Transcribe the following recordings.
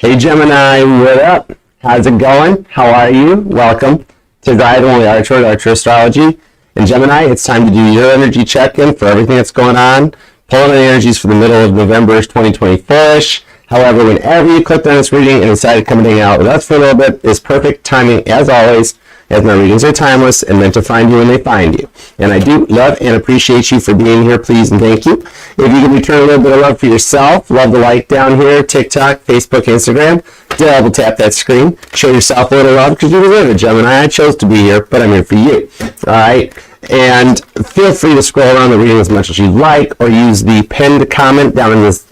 Hey Gemini, what up? How's it going? How are you? Welcome to Guide Only Archer Astrology. And Gemini, it's time to do your energy check-in for everything that's going on. Pulling the energies for the middle of November 2024-ish. However, whenever you clicked on this reading and decided to come hang out with us for a little bit, is perfect timing as always, as my readings are timeless and meant to find you when they find you. And I do love and appreciate you for being here, please and thank you. If you can return a little bit of love for yourself, love the like down here, TikTok, Facebook, Instagram, double tap that screen, show yourself a little love because you deserve it, Gemini. I chose to be here, but I'm here for you. All right. And feel free to scroll around the reading as much as you like or use the pinned comment down in this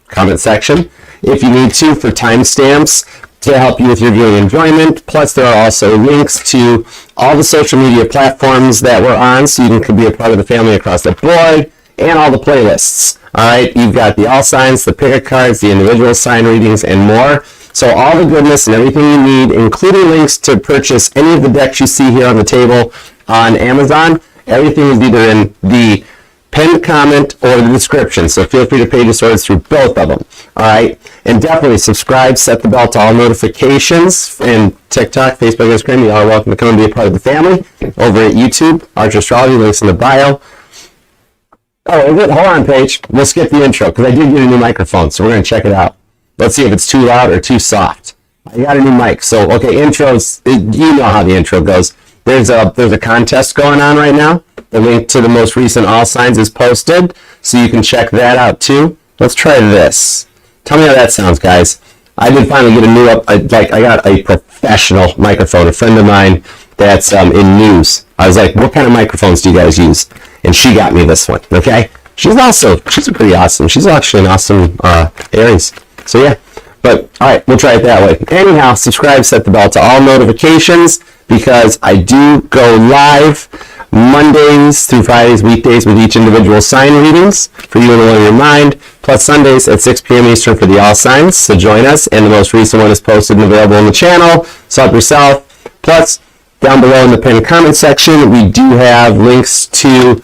comment section if you need to for timestamps to help you with your viewing enjoyment. Plus, there are also links to all the social media platforms that we're on so you can be a part of the family across the board and all the playlists. All right, you've got the all signs, the picker cards, the individual sign readings, and more. So all the goodness and everything you need, including links to purchase any of the decks you see here on the table on Amazon, everything is either in the pinned comment or the description. So feel free to pay your swords through both of them. All right. And definitely subscribe, set the bell to all notifications, and TikTok, Facebook, Instagram. You are welcome to come and be a part of the family. Over at YouTube, Archer Astrology, links in the bio. Oh, is it? Hold on, Paige. We'll skip the intro because I did get a new microphone, so we're going to check it out. Let's see if it's too loud or too soft. I got a new mic. So, okay, intros, you know how the intro goes. There's a contest going on right now. The link to the most recent all signs is posted, so you can check that out too. Let's try this. Tell me how that sounds, guys. I did finally get a new I got a professional microphone. A friend of mine that's in news. I was like, what kind of microphones do you guys use? And she got me this one. Okay, she's pretty awesome. She's actually an awesome Aries. So yeah, but all right, we'll try it that way. Anyhow, subscribe, set the bell to all notifications because I do go live Mondays through Fridays, weekdays with each individual sign readings for you and Livonia MI, plus Sundays at 6 p.m. Eastern for the all signs. So join us, and the most recent one is posted and available on the channel. So help yourself. Plus, down below in the pinned comment section, we do have links to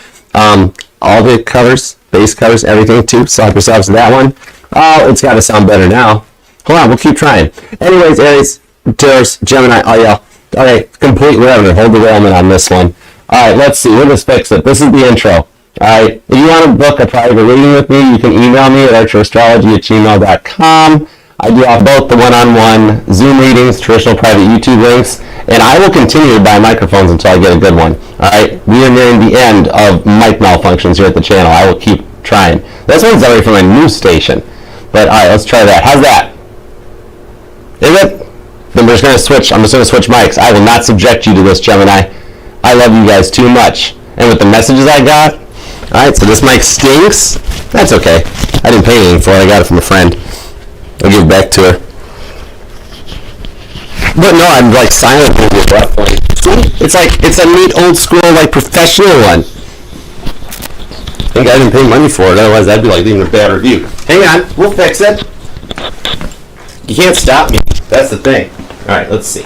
all the covers, base covers, everything too. So help yourselves to that one. Oh, it's got to sound better now. Hold on, we'll keep trying. Anyways, Aries, Taurus, Gemini, oh yeah. Okay, complete whatever. Hold the derailment on this one. All right, let's see. We'll just fix it. This is the intro. All right, if you want to book a private reading with me, you can email me at archerastrology@gmail.com. I do have both the one-on-one Zoom readings, traditional private YouTube links, and I will continue to buy microphones until I get a good one. All right, we are nearing the end of mic malfunctions here at the channel. I will keep trying. This one's already from a news station, but all right, let's try that. How's that? Is it? Then we're just going to switch. I'm just going to switch mics. I will not subject you to this, Gemini. I love you guys too much. And with the messages I got, all right, so this mic stinks. That's okay. I didn't pay anything for it. I got it from a friend. I'll give it back to her. But no, I'm like silent with your breath point. It's a neat old school like professional one. I think I didn't pay money for it. Otherwise, that'd be like leaving a bad review. Hang on, we'll fix it. You can't stop me. That's the thing. All right, let's see.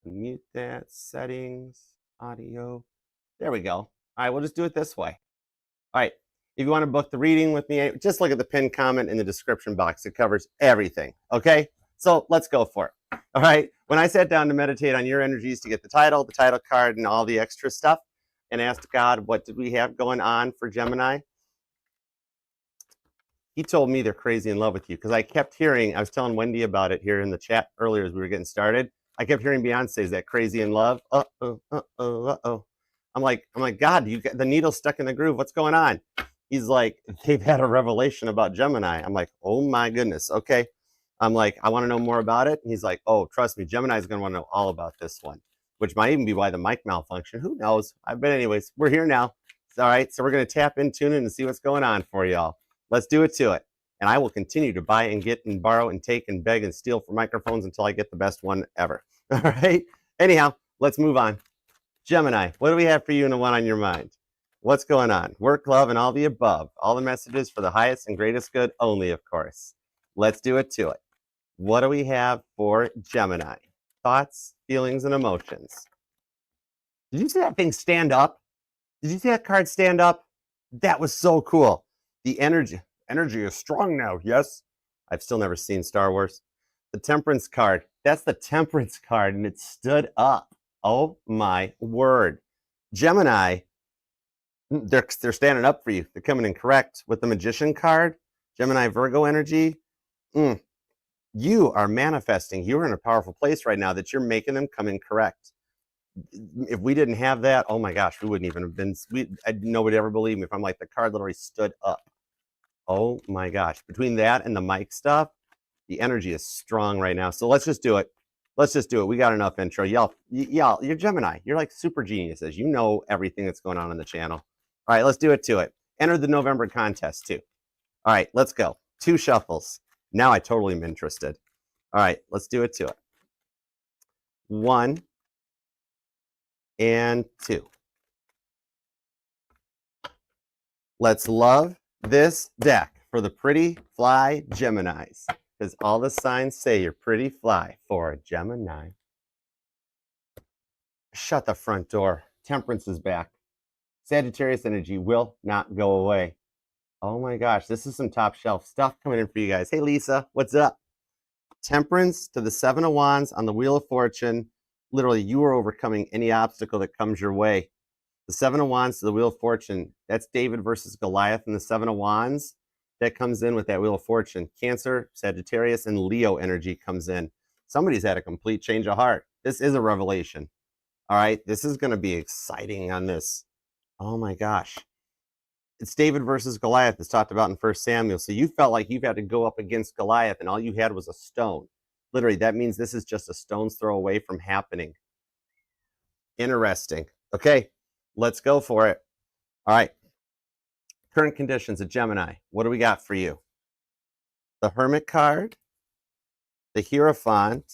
Mute that, settings, audio. There we go. All right, we'll just do it this way. All right, if you want to book the reading with me, just look at the pinned comment in the description box. It covers everything, okay? So let's go for it. All right, when I sat down to meditate on your energies to get the title card, and all the extra stuff, and asked God, what did we have going on for Gemini? He told me they're crazy in love with you because I kept hearing, I was telling Wendy about it here in the chat earlier as we were getting started. I kept hearing Beyonce's that crazy in love. Uh-oh, uh-oh, uh-oh. I'm like, God, you got the needle stuck in the groove. What's going on? He's like, they've had a revelation about Gemini. I'm like, oh my goodness. Okay. I'm like, I want to know more about it. And he's like, oh, trust me, Gemini is going to want to know all about this one, which might even be why the mic malfunction. Who knows? But anyways, we're here now. All right. So we're going to tap in, tune in, and see what's going on for y'all. Let's do it to it. And I will continue to buy and get and borrow and take and beg and steal for microphones until I get the best one ever. All right. Anyhow, let's move on. Gemini, what do we have for you and the one on your mind? What's going on? Work, love, and all the above. All the messages for the highest and greatest good only, of course. Let's do it to it. What do we have for Gemini? Thoughts, feelings, and emotions. Did you see that thing stand up? Did you see that card stand up? That was so cool. The energy is strong now, yes? I've still never seen Star Wars. The Temperance card, that's the Temperance card, and it stood up. Oh my word. Gemini, they're standing up for you. They're coming in correct. With the Magician card, Gemini Virgo energy, you are manifesting. You're in a powerful place right now that you're making them come in correct. If we didn't have that, oh my gosh, we wouldn't even have been, nobody ever believed me if I'm like, the card literally stood up. Oh my gosh. Between that and the mic stuff, the energy is strong right now. So let's just do it. Let's just do it. We got enough intro. Y'all, you're Gemini. You're like super geniuses. You know everything that's going on the channel. All right, let's do it to it. Enter the November contest too. All right, let's go. 2 shuffles. Now I totally am interested. All right, let's do it to it. 1 and 2. Let's love this deck for the pretty fly Geminis, because all the signs say you're pretty fly for a Gemini. Shut the front door. Temperance is back. Sagittarius energy will not go away. Oh my gosh, this is some top shelf stuff coming in for you guys. Hey Lisa, what's up? Temperance to the 7 of Wands on the Wheel of Fortune. Literally, you are overcoming any obstacle that comes your way. The 7 of Wands to the Wheel of Fortune. That's David versus Goliath and the 7 of Wands. That comes in with that Wheel of Fortune. Cancer, Sagittarius, and Leo energy comes in. Somebody's had a complete change of heart. This is a revelation. All right, this is going to be exciting on this. Oh my gosh. It's David versus Goliath. It's talked about in 1 Samuel. So you felt like you've had to go up against Goliath and all you had was a stone. Literally, that means this is just a stone's throw away from happening. Interesting. Okay, let's go for it. All right. Current conditions of Gemini. What do we got for you? The Hermit card, the Hierophant,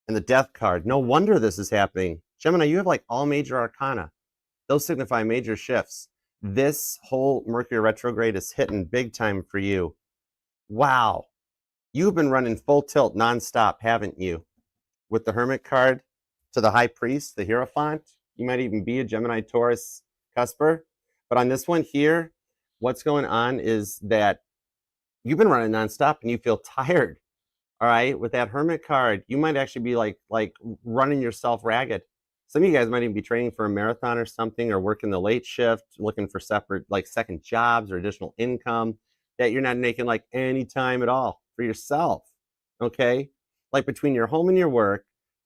and the Death card. No wonder this is happening. Gemini, you have like all major arcana. Those signify major shifts. This whole Mercury retrograde is hitting big time for you. Wow. You've been running full tilt nonstop, haven't you? With the Hermit card to the High Priest, the Hierophant. You might even be a Gemini Taurus cusper. But on this one here, what's going on is that you've been running nonstop and you feel tired. All right. With that Hermit card, you might actually be like running yourself ragged. Some of you guys might even be training for a marathon or something, or working the late shift, looking for separate, like second jobs or additional income that you're not making like any time at all for yourself. Okay. Like between your home and your work,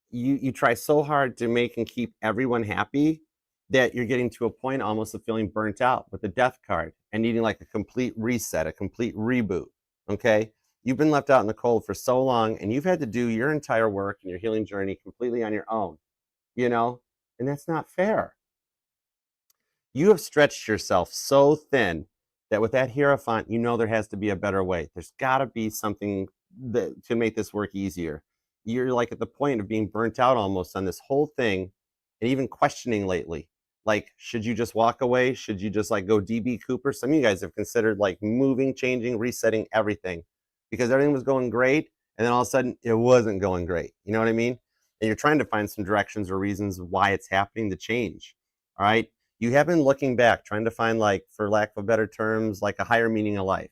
you try so hard to make and keep everyone happy that you're getting to a point almost of feeling burnt out with the Death card and needing like a complete reset, a complete reboot. Okay. You've been left out in the cold for so long and you've had to do your entire work and your healing journey completely on your own. You know, and that's not fair. You have stretched yourself so thin that with that Hierophant, you know there has to be a better way. There's got to be something that to make this work easier. You're like at the point of being burnt out almost on this whole thing, and even questioning lately. Like, should you just walk away? Should you just like go DB Cooper? Some of you guys have considered like moving, changing, resetting everything because everything was going great, and then all of a sudden it wasn't going great. You know what I mean? And you're trying to find some directions or reasons why it's happening to change. All right. You have been looking back, trying to find, like, for lack of better terms, like a higher meaning of life.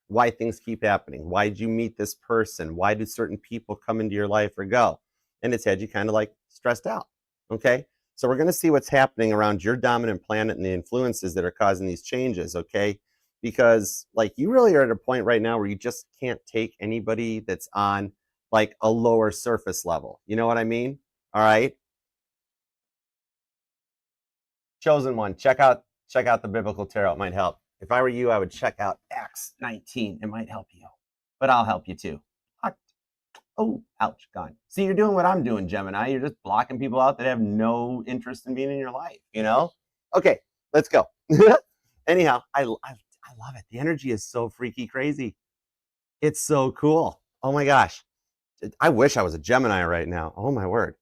Why things keep happening. Why did you meet this person? Why do certain people come into your life or go? And it's had you kind of like stressed out. Okay. So we're going to see what's happening around your dominant planet and the influences that are causing these changes. Okay. Because like you really are at a point right now where you just can't take anybody that's on like a lower surface level. You know what I mean? All right. Chosen one. Check out the biblical tarot. It might help. If I were you, I would check out Acts 19. It might help you. But I'll help you too. Oh, ouch, gone. See, you're doing what I'm doing, Gemini. You're just blocking people out that have no interest in being in your life, you know? Okay, let's go. Anyhow, I love it. The energy is so freaky crazy. It's so cool. Oh my gosh. I wish I was a Gemini right now. Oh my word.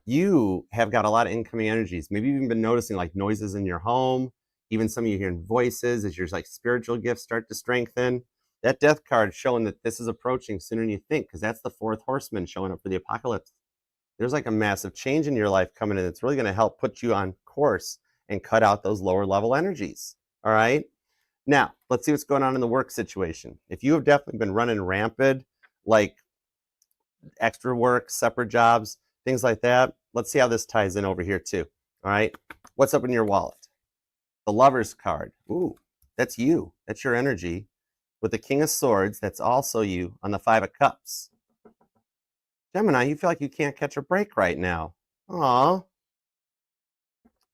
you have got a lot of incoming energies. Maybe you've even been noticing like noises in your home. Even some of you hearing voices as your like spiritual gifts start to strengthen. That death card showing that this is approaching sooner than you think, because that's the fourth horseman showing up for the apocalypse. There's like a massive change in your life coming in. It's really going to help put you on course and cut out those lower level energies. All right. Now, let's see what's going on in the work situation. If you have definitely been running rampant, like extra work, separate jobs, things like that, let's see how this ties in over here too. All right. What's up in your wallet? The Lover's card. Ooh, that's you. That's your energy. With the King of Swords, that's also you on the Five of Cups. Gemini, you feel like you can't catch a break right now. Aw.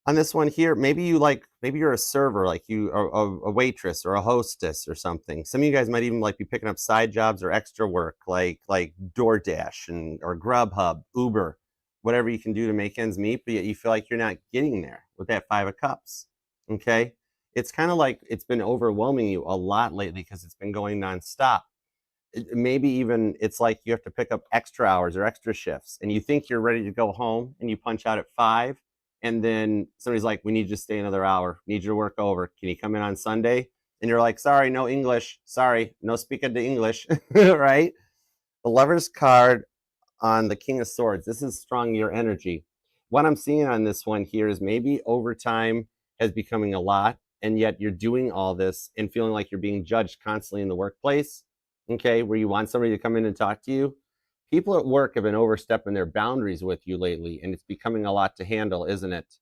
On this one here, maybe you're a server, like you are a waitress or a hostess or something. Some of you guys might even like be picking up side jobs or extra work, like DoorDash or Grubhub, Uber, whatever you can do to make ends meet, but yet you feel like you're not getting there with that Five of Cups. Okay? It's kind of like it's been overwhelming you a lot lately because it's been going nonstop. Maybe even it's like you have to pick up extra hours or extra shifts, and you think you're ready to go home, and you punch out at 5, and then somebody's like, we need you to stay another hour. Need you to work over. Can you come in on Sunday? And you're like, sorry, no English. Sorry, no speaking to English, right? The Lover's card on the King of Swords. This is strong your energy. What I'm seeing on this one here is maybe overtime has becoming a lot, and yet you're doing all this and feeling like you're being judged constantly in the workplace, okay, where you want somebody to come in and talk to you. People at work have been overstepping their boundaries with you lately, and it's becoming a lot to handle, isn't it?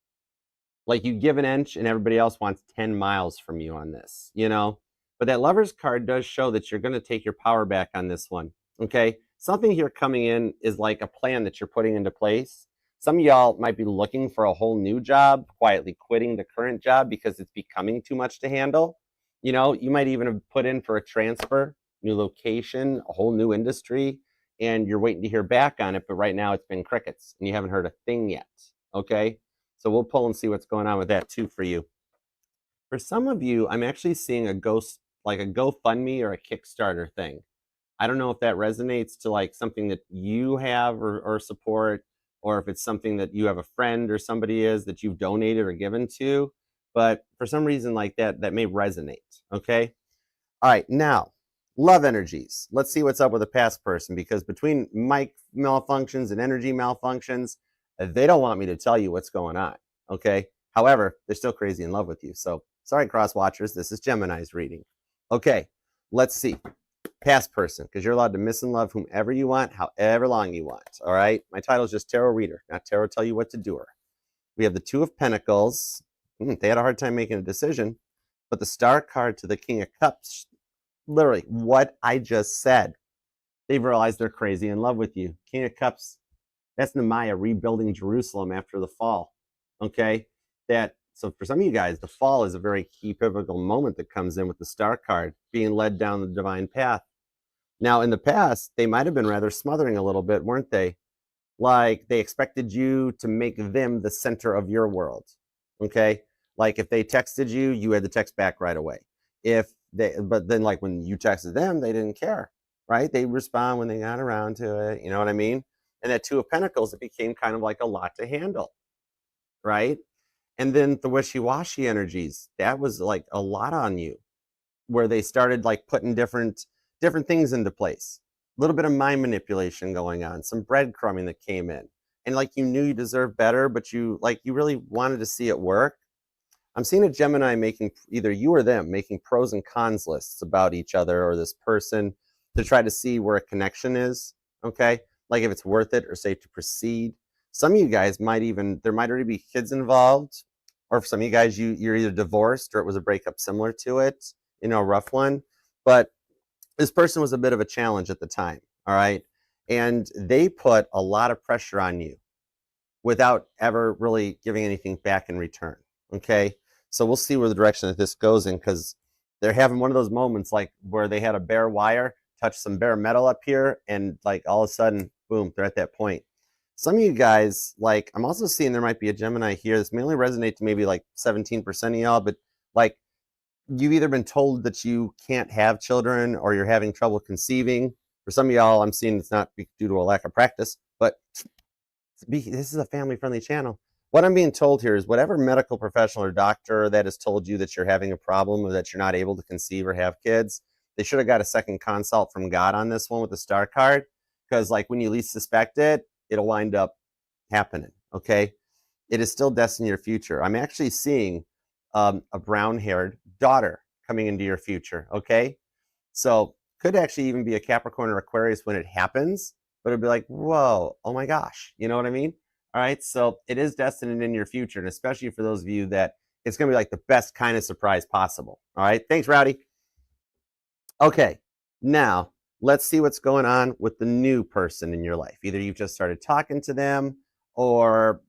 Like you give an inch and everybody else wants 10 miles from you on this, you know? But that Lover's card does show that you're going to take your power back on this one, okay? Something here coming in is like a plan that you're putting into place. Some of y'all might be looking for a whole new job, quietly quitting the current job because it's becoming too much to handle. You know, you might even have put in for a transfer, new location, a whole new industry, and you're waiting to hear back on it, but right now it's been crickets and you haven't heard a thing yet, okay? So we'll pull and see what's going on with that too for you. For some of you, I'm actually seeing a GoFundMe or a Kickstarter thing. I don't know if that resonates to like something that you have or support, or if it's something that you have a friend or somebody is that you've donated or given to, but for some reason like that may resonate, okay? All right, now, love energies. Let's see what's up with a past person, because between mic malfunctions and energy malfunctions, they don't want me to tell you what's going on, okay? However, they're still crazy in love with you. So, sorry, cross watchers, this is Gemini's reading. Okay, let's see. Past person, because you're allowed to miss and love whomever you want, however long you want, all right? My title is just Tarot Reader, not Tarot Tell You What to Do Her. We have the Two of Pentacles. They had a hard time making a decision, but the Star card to the King of Cups, literally what I just said. They've realized they're crazy in love with you. King of Cups, that's Nehemiah rebuilding Jerusalem after the fall, okay? So for some of you guys, the fall is a very key pivotal moment that comes in with the Star card, being led down the divine path. Now, in the past, they might have been rather smothering a little bit, weren't they? Like they expected you to make them the center of your world, okay? Like if they texted you, you had to text back right away. But then like when you texted them, they didn't care, right? They respond when they got around to it, you know what I mean? And that Two of Pentacles, it became kind of like a lot to handle, right? And then the wishy-washy energies, that was like a lot on you, where they started like putting different things into place. A little bit of mind manipulation going on, some breadcrumbing that came in. And like you knew you deserved better, but you really wanted to see it work. I'm seeing a Gemini making, either you or them, making pros and cons lists about each other or this person to try to see where a connection is, okay? Like if it's worth it or safe to proceed. Some of you guys there might already be kids involved, or for some of you guys, you're either divorced or it was a breakup similar to it, you know, a rough one. But this person was a bit of a challenge at the time, all right? And they put a lot of pressure on you without ever really giving anything back in return, okay? So we'll see where the direction that this goes in, because they're having one of those moments like where they had a bare wire, touch some bare metal up here, and like all of a sudden, boom, they're at that point. Some of you guys, like I'm also seeing there might be a Gemini here. This may only resonate to maybe like 17% of y'all, but like you've either been told that you can't have children or you're having trouble conceiving. For some of y'all, I'm seeing it's not due to a lack of practice, but This is a family-friendly channel. What I'm being told here is whatever medical professional or doctor that has told you that you're having a problem or that you're not able to conceive or have kids, they should have got a second consult from God on this one with the star card, because like when you least suspect it, it'll wind up happening, okay? It is still destined to your future. I'm actually seeing a brown-haired daughter coming into your future, okay? So could actually even be a Capricorn or Aquarius when it happens, but it'd be like, whoa, oh my gosh, you know what I mean? All right, so it is destined in your future, and especially for those of you that it's going to be like the best kind of surprise possible. All right, thanks, Rowdy. Okay, now let's see what's going on with the new person in your life. Either you've just started talking to them, or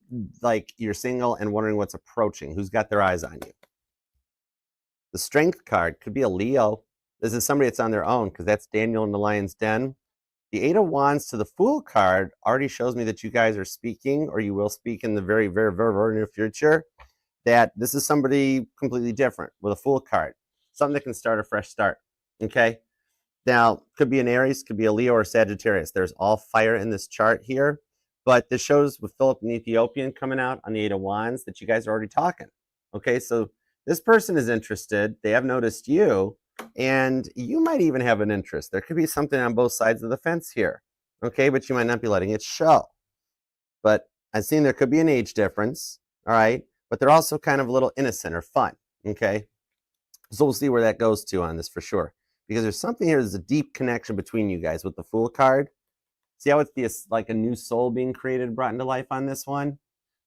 like you're single and wondering what's approaching, who's got their eyes on you. The Strength card could be a Leo. This is somebody that's on their own, because that's Daniel in the Lion's Den. The Eight of Wands to the Fool card already shows me that you guys are speaking, or you will speak in the very, very, very, very near future, that this is somebody completely different with a Fool card. Something that can start a fresh start, okay? Now, could be an Aries, could be a Leo or Sagittarius. There's all fire in this chart here, but this shows with Philip and Ethiopian coming out on the Eight of Wands that you guys are already talking, okay? So this person is interested. They have noticed you, and you might even have an interest. There could be something on both sides of the fence here, okay? But you might not be letting it show. But I've seen there could be an age difference, all right? But they're also kind of a little innocent or fun, okay? So we'll see where that goes to on this for sure. Because there's something here, there's a deep connection between you guys with the Fool card. See how it's like a new soul being created, brought into life on this one?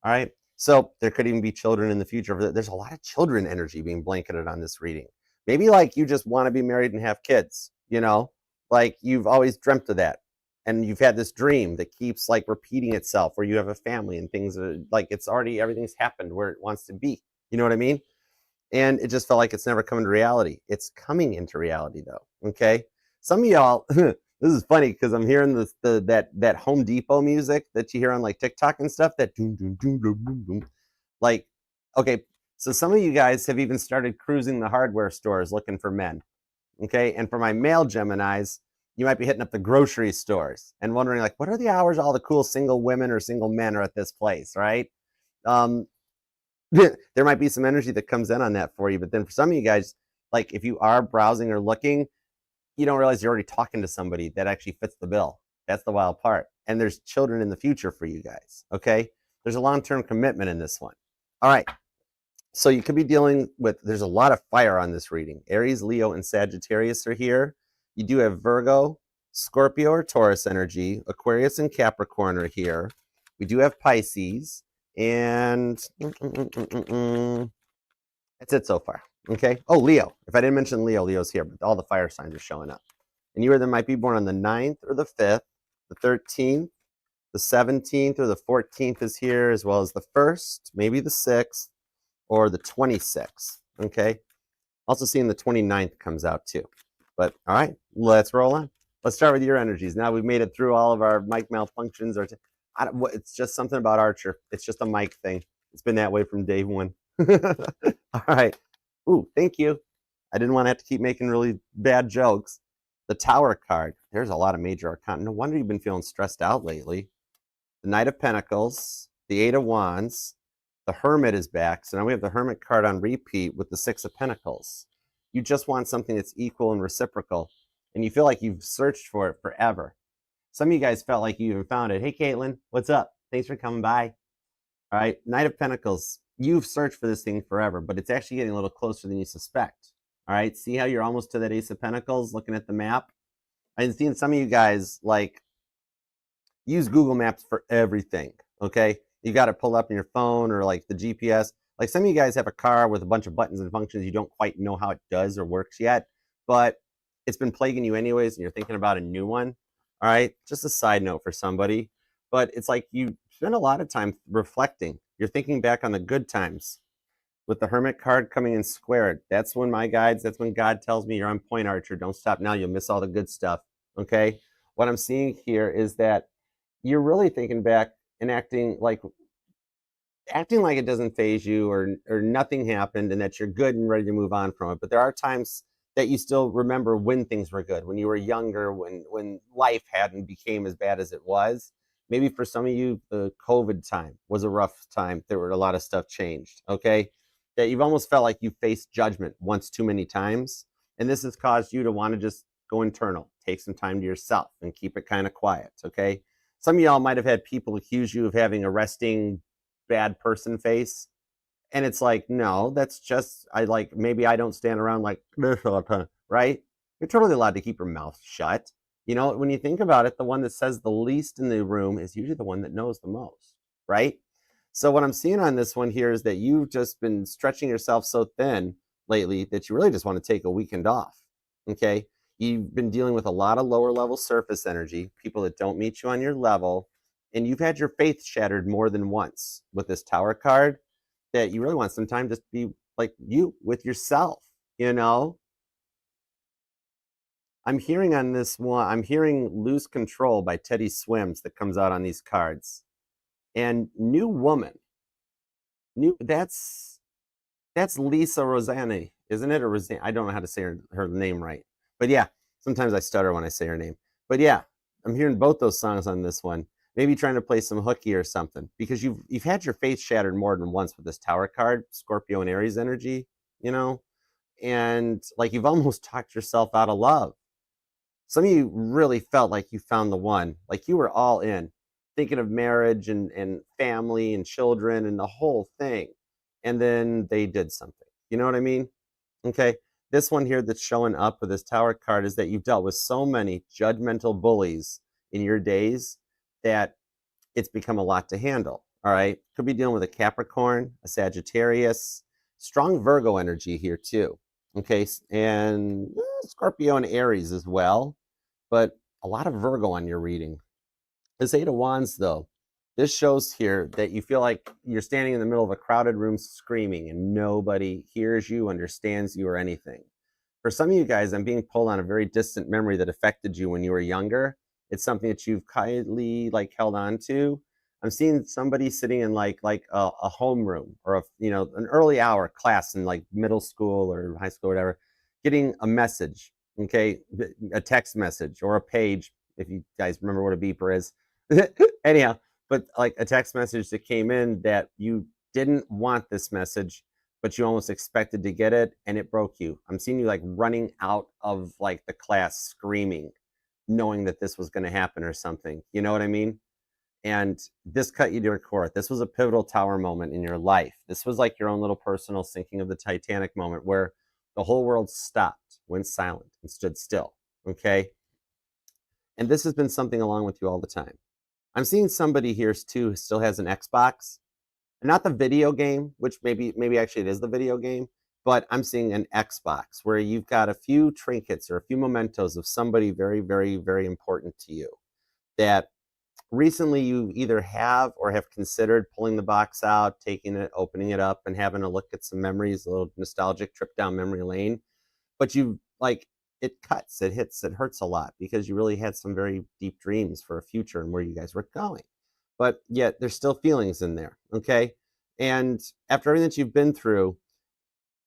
All right? So there could even be children in the future. There's a lot of children energy being blanketed on this reading. Maybe like you just want to be married and have kids, you know? Like you've always dreamt of that. And you've had this dream that keeps like repeating itself, where you have a family and things are like it's already, everything's happened where it wants to be. You know what I mean? And it just felt like it's never coming to reality. It's coming into reality though, okay? Some of y'all, this is funny because I'm hearing that Home Depot music that you hear on like TikTok and stuff, that doom, doom, doom, doom, doom, doom. Like, okay, so some of you guys have even started cruising the hardware stores looking for men, okay? And for my male Geminis, you might be hitting up the grocery stores and wondering like, what are the hours all the cool single women or single men are at this place, right? There might be some energy that comes in on that for you. But then for some of you guys, like if you are browsing or looking, you don't realize you're already talking to somebody that actually fits the bill. That's the wild part. And there's children in the future for you guys, okay? There's a long-term commitment in this one. All right. So you could be dealing with, there's a lot of fire on this reading. Aries, Leo, and Sagittarius are here. You do have Virgo, Scorpio or Taurus energy. Aquarius and Capricorn are here. We do have Pisces. And that's it so far, okay? Oh, Leo. If I didn't mention Leo, Leo's here, but all the fire signs are showing up. And you either might be born on the 9th or the 5th, the 13th, the 17th or the 14th is here, as well as the 1st, maybe the 6th, or the 26th, okay? Also seeing the 29th comes out too. But all right, let's roll on. Let's start with your energies. Now we've made it through all of our mic malfunctions. It's just something about Archer. It's just a mic thing. It's been that way from day one. All right. Ooh, thank you. I didn't want to have to keep making really bad jokes. The Tower card. There's a lot of major arcana. No wonder you've been feeling stressed out lately. The Knight of Pentacles. The Eight of Wands. The Hermit is back. So now we have the Hermit card on repeat with the Six of Pentacles. You just want something that's equal and reciprocal. And you feel like you've searched for it forever. Some of you guys felt like you even found it. Hey, Caitlin, what's up? Thanks for coming by. All right, Knight of Pentacles. You've searched for this thing forever, but it's actually getting a little closer than you suspect. All right, see how you're almost to that Ace of Pentacles looking at the map? I've seen some of you guys like use Google Maps for everything, okay? You got to pull up on your phone or like the GPS. Like some of you guys have a car with a bunch of buttons and functions. You don't quite know how it does or works yet, but it's been plaguing you anyways, and you're thinking about a new one. All right, just a side note for somebody, but it's like you spend a lot of time reflecting. You're thinking back on the good times. With the Hermit card coming in squared, that's when my guides, that's when God tells me you're on point, Archer. Don't stop now. You'll miss all the good stuff, okay? What I'm seeing here is that you're really thinking back and acting like it doesn't faze you or nothing happened and that you're good and ready to move on from it. But there are times that you still remember when things were good, when you were younger, when life hadn't became as bad as it was. Maybe for some of you, the COVID time was a rough time. There were a lot of stuff changed, okay? That you've almost felt like you faced judgment once too many times. And this has caused you to want to just go internal, take some time to yourself and keep it kind of quiet, okay? Some of y'all might have had people accuse you of having a resting bad person face. And it's like, no, that's just, maybe I don't stand around like this all the time, right? You're totally allowed to keep your mouth shut. You know, when you think about it, the one that says the least in the room is usually the one that knows the most, right? So what I'm seeing on this one here is that you've just been stretching yourself so thin lately that you really just want to take a weekend off, okay? You've been dealing with a lot of lower level surface energy, people that don't meet you on your level, and you've had your faith shattered more than once with this Tower card, that you really want some time just to be like you with yourself, you know? I'm hearing on this one, I'm hearing Lose Control by Teddy Swims that comes out on these cards. And New Woman. That's Lisa Rosani, isn't it? Or Rosanne? I don't know how to say her name right. But yeah, sometimes I stutter when I say her name. But yeah, I'm hearing both those songs on this one. Maybe trying to play some hooky or something, because you've had your faith shattered more than once with this Tower card, Scorpio and Aries energy, you know? And like you've almost talked yourself out of love. Some of you really felt like you found the one, like you were all in, thinking of marriage and family and children and the whole thing. And then they did something. You know what I mean? Okay. This one here that's showing up with this Tower card is that you've dealt with so many judgmental bullies in your days that it's become a lot to handle. All right. Could be dealing with a Capricorn, a Sagittarius, strong Virgo energy here too. Okay. And Scorpio and Aries as well, but a lot of Virgo on your reading. This Eight of Wands, though, this shows here that you feel like you're standing in the middle of a crowded room screaming and nobody hears you, understands you, or anything. For some of you guys, I'm being pulled on a very distant memory that affected you when you were younger. It's something that you've kindly held on to. I'm seeing somebody sitting in like a homeroom or an early hour class in like middle school or high school or whatever, getting a message, okay, a text message or a page, if you guys remember what a beeper is. Anyhow, but like a text message that came in that you didn't want this message, but you almost expected to get it, and it broke you. I'm seeing you like running out of like the class screaming, knowing that this was going to happen or something. You know what I mean? And this cut you to your core. This was a pivotal Tower moment in your life. This was like your own little personal sinking of the Titanic moment where the whole world stopped, went silent, and stood still. Okay? And this has been something along with you all the time. I'm seeing somebody here too who still has an Xbox. Not the video game, which maybe actually it is the video game, but I'm seeing an Xbox where you've got a few trinkets or a few mementos of somebody very, very, very important to you that recently you either have or have considered pulling the box out, taking it, opening it up, and having a look at some memories, a little nostalgic trip down memory lane. But you it cuts, it hits, it hurts a lot because you really had some very deep dreams for a future and where you guys were going. But yet there's still feelings in there, okay? And after everything that you've been through,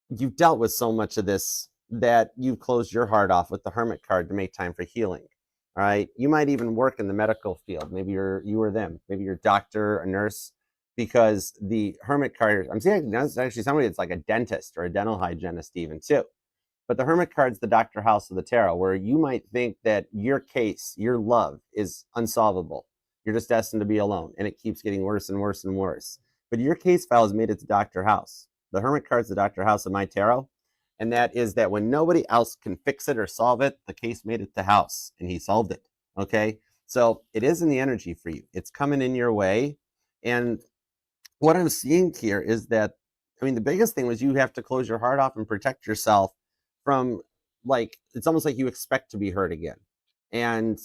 you've dealt with so much of this that you've closed your heart off with the Hermit card to make time for healing, all right? You might even work in the medical field. Maybe you or them. Maybe you're a doctor, a nurse, because the Hermit card, I'm seeing that's actually somebody that's like a dentist or a dental hygienist even too. But the Hermit card's the doctor house of the tarot, where you might think that your case, your love, is unsolvable. You're just destined to be alone, and it keeps getting worse and worse and worse. But your case file has made it to Doctor House. The Hermit card's the Doctor House of my tarot, and that is that when nobody else can fix it or solve it, the case made it to House, and he solved it, okay? So it is in the energy for you. It's coming in your way, and what I'm seeing here is that, the biggest thing was you have to close your heart off and protect yourself from, it's almost like you expect to be hurt again. And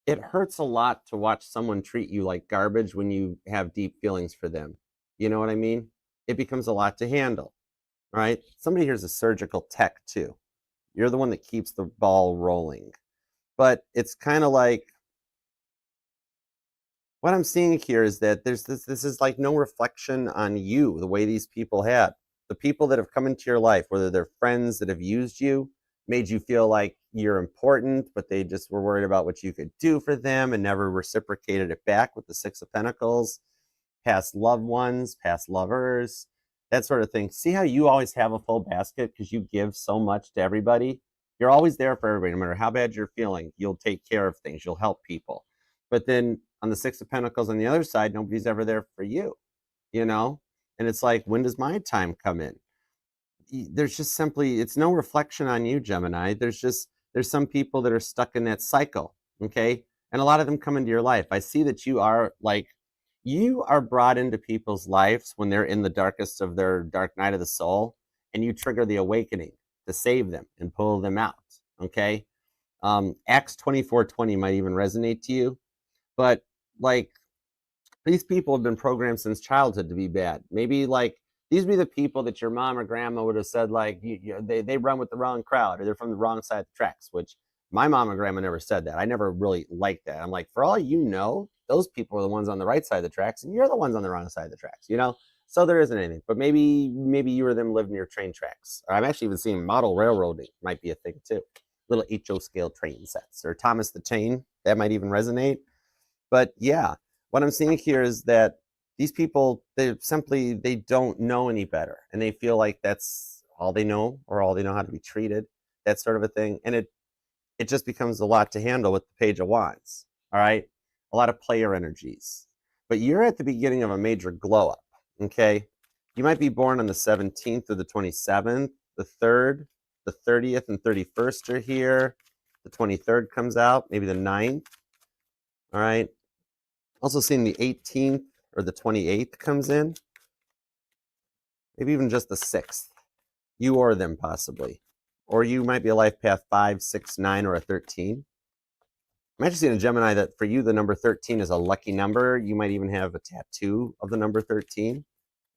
it hurts a lot to watch someone treat you like garbage when you have deep feelings for them. You know what I mean? It becomes a lot to handle, right? Somebody here's a surgical tech too. You're the one that keeps the ball rolling. But it's kind of like, what I'm seeing here is that this is like no reflection on you, the way these people had. The people that have come into your life, whether they're friends that have used you, made you feel like you're important, but they just were worried about what you could do for them and never reciprocated it back with the Six of Pentacles. Past loved ones, past lovers, that sort of thing. See how you always have a full basket because you give so much to everybody? You're always there for everybody. No matter how bad you're feeling, you'll take care of things. You'll help people. But then on the Six of Pentacles on the other side, nobody's ever there for you, you know? And it's like, when does my time come in? There's just simply, it's no reflection on you, Gemini. There's some people that are stuck in that cycle, okay? And a lot of them come into your life. I see that you are brought into people's lives when they're in the darkest of their dark night of the soul, and you trigger the awakening to save them and pull them out, okay? Acts 24:20 might even resonate to you, but like, these people have been programmed since childhood to be bad. Maybe like, these would be the people that your mom or grandma would have said, like, they run with the wrong crowd, or they're from the wrong side of the tracks, which my mom and grandma never said that. I never really liked that. I'm like, for all you know, those people are the ones on the right side of the tracks, and you're the ones on the wrong side of the tracks, you know? So there isn't anything. But maybe you or them live near train tracks. Or I'm actually even seeing model railroading might be a thing too. Little HO scale train sets. Or Thomas the Chain, that might even resonate. But yeah, what I'm seeing here is that these people, they don't know any better, and they feel like that's all they know, or all they know how to be treated, that sort of a thing. And it just becomes a lot to handle with the Page of Wands, all right? A lot of player energies. But you're at the beginning of a major glow up, okay? You might be born on the 17th or the 27th, the 3rd, the 30th and 31st are here. The 23rd comes out, maybe the 9th, all right? Also seeing the 18th or the 28th comes in. Maybe even just the 6th. You or them, possibly. Or you might be a life path 5, 6, 9, or a 13. I'm actually seeing a Gemini that for you, the number 13 is a lucky number. You might even have a tattoo of the number 13.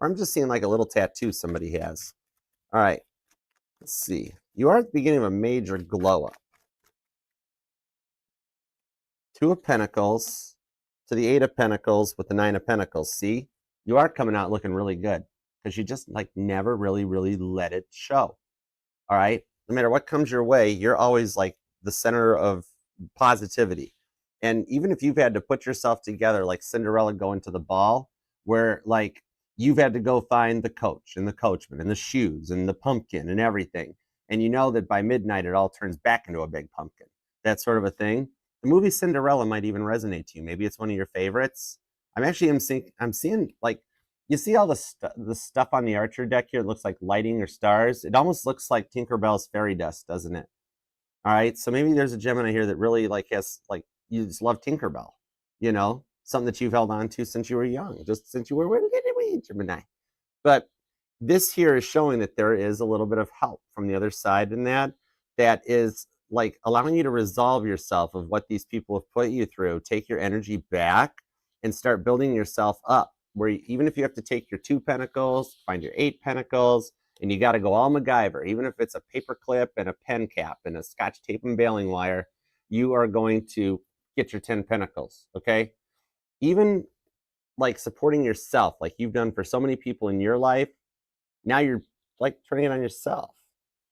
Or I'm just seeing like a little tattoo somebody has. All right. Let's see. You are at the beginning of a major glow up. 2 of Pentacles to the 8 of Pentacles with the 9 of Pentacles. See, you are coming out looking really good because you just like never really let it show. All right. No matter what comes your way, you're always like the center of positivity. And even if you've had to put yourself together like Cinderella going to the ball, where like you've had to go find the coach and the coachman and the shoes and the pumpkin and everything, and you know that by midnight it all turns back into a big pumpkin, that sort of a thing. The movie Cinderella might even resonate to you. Maybe it's one of your favorites. I'm seeing like, you see all the stuff on the Archer deck here? It looks like lighting or stars. It almost looks like Tinkerbell's fairy dust, doesn't it? All right, so maybe there's a Gemini here that really like has like, you just love Tinkerbell, you know, something that you've held on to since you were young, just since you were Gemini. But this here is showing that there is a little bit of help from the other side in that is like allowing you to resolve yourself of what these people have put you through, take your energy back and start building yourself up, where even if you have to take your 2 Pentacles, find your 8 Pentacles, and you got to go all MacGyver, even if it's a paper clip and a pen cap and a Scotch tape and baling wire, you are going to get your 10 Pentacles, okay? Even like supporting yourself, like you've done for so many people in your life, now you're like turning it on yourself.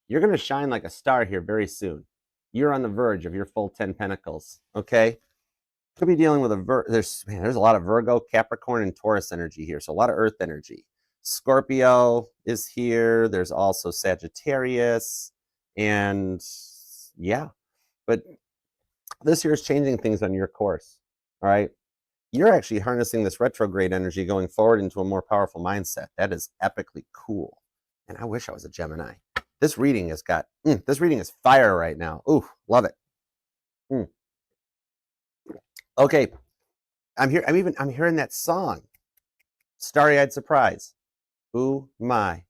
You're going to shine like a star here very soon. You're on the verge of your full 10 Pentacles, okay? Could be dealing with there's a lot of Virgo, Capricorn, and Taurus energy here, so a lot of Earth energy. Scorpio is here. There's also Sagittarius, and yeah, but this here is changing things on your course, all right? You're actually harnessing this retrograde energy going forward into a more powerful mindset. That is epically cool, and I wish I was a Gemini. This reading has got, this reading is fire right now. Ooh, love it. Okay, I'm hearing that song, Starry-Eyed Surprise. Ooh, my,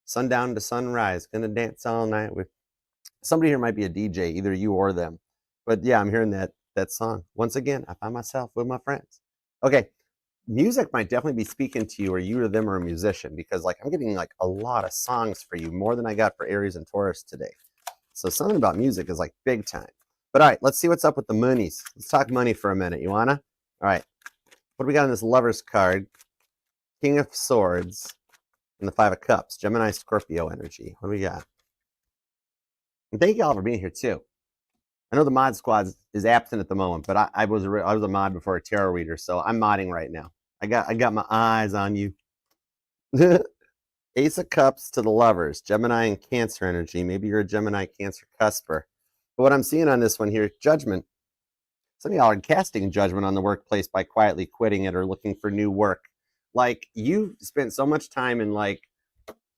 sundown to sunrise, gonna dance all night with. Somebody here might be a DJ, either you or them. But yeah, I'm hearing that song. Once again, I find myself with my friends. Okay, music might definitely be speaking to you, or you or them are a musician, because like I'm getting like a lot of songs for you, more than I got for Aries and Taurus today. So something about music is like big time. But all right, let's see what's up with the monies. Let's talk money for a minute. You wanna? All right. What do we got on this Lover's card? King of Swords and the 5 of Cups. Gemini, Scorpio energy. What do we got? And thank you all for being here too. I know the mod squad is absent at the moment, but I was a mod before a tarot reader, so I'm modding right now. I got my eyes on you. Ace of Cups to the lovers, Gemini and Cancer energy. Maybe you're a Gemini Cancer cusper. But what I'm seeing on this one here, judgment. Some of y'all are casting judgment on the workplace by quietly quitting it or looking for new work. Like, you've spent so much time in like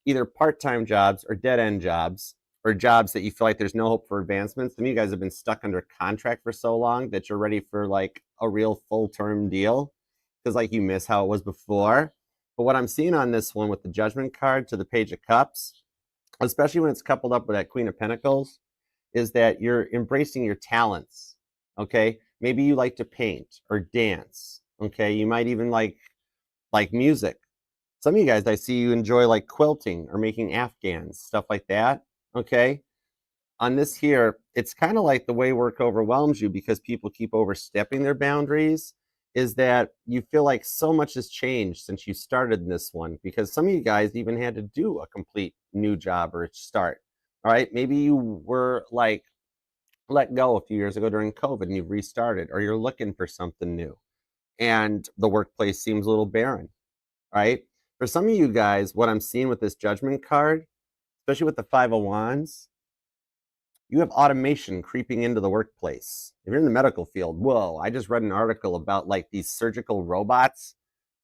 either part-time jobs or dead-end jobs, or jobs that you feel like there's no hope for advancement. Some of you guys have been stuck under contract for so long that you're ready for like a real full-term deal because like you miss how it was before. But what I'm seeing on this one with the Judgment card to the Page of Cups, especially when it's coupled up with that Queen of Pentacles, is that you're embracing your talents, okay? Maybe you like to paint or dance, okay? You might even like music. Some of you guys, I see you enjoy like quilting or making Afghans, stuff like that, okay? On this here, it's kind of like the way work overwhelms you because people keep overstepping their boundaries, is that you feel like so much has changed since you started in this one, because some of you guys even had to do a complete new job or start, all right? Maybe you were like let go a few years ago during COVID and you've restarted, or you're looking for something new and the workplace seems a little barren, right? For some of you guys, what I'm seeing with this Judgment card, especially with the Five of Wands, you have automation creeping into the workplace. If you're in the medical field, whoa, I just read an article about like these surgical robots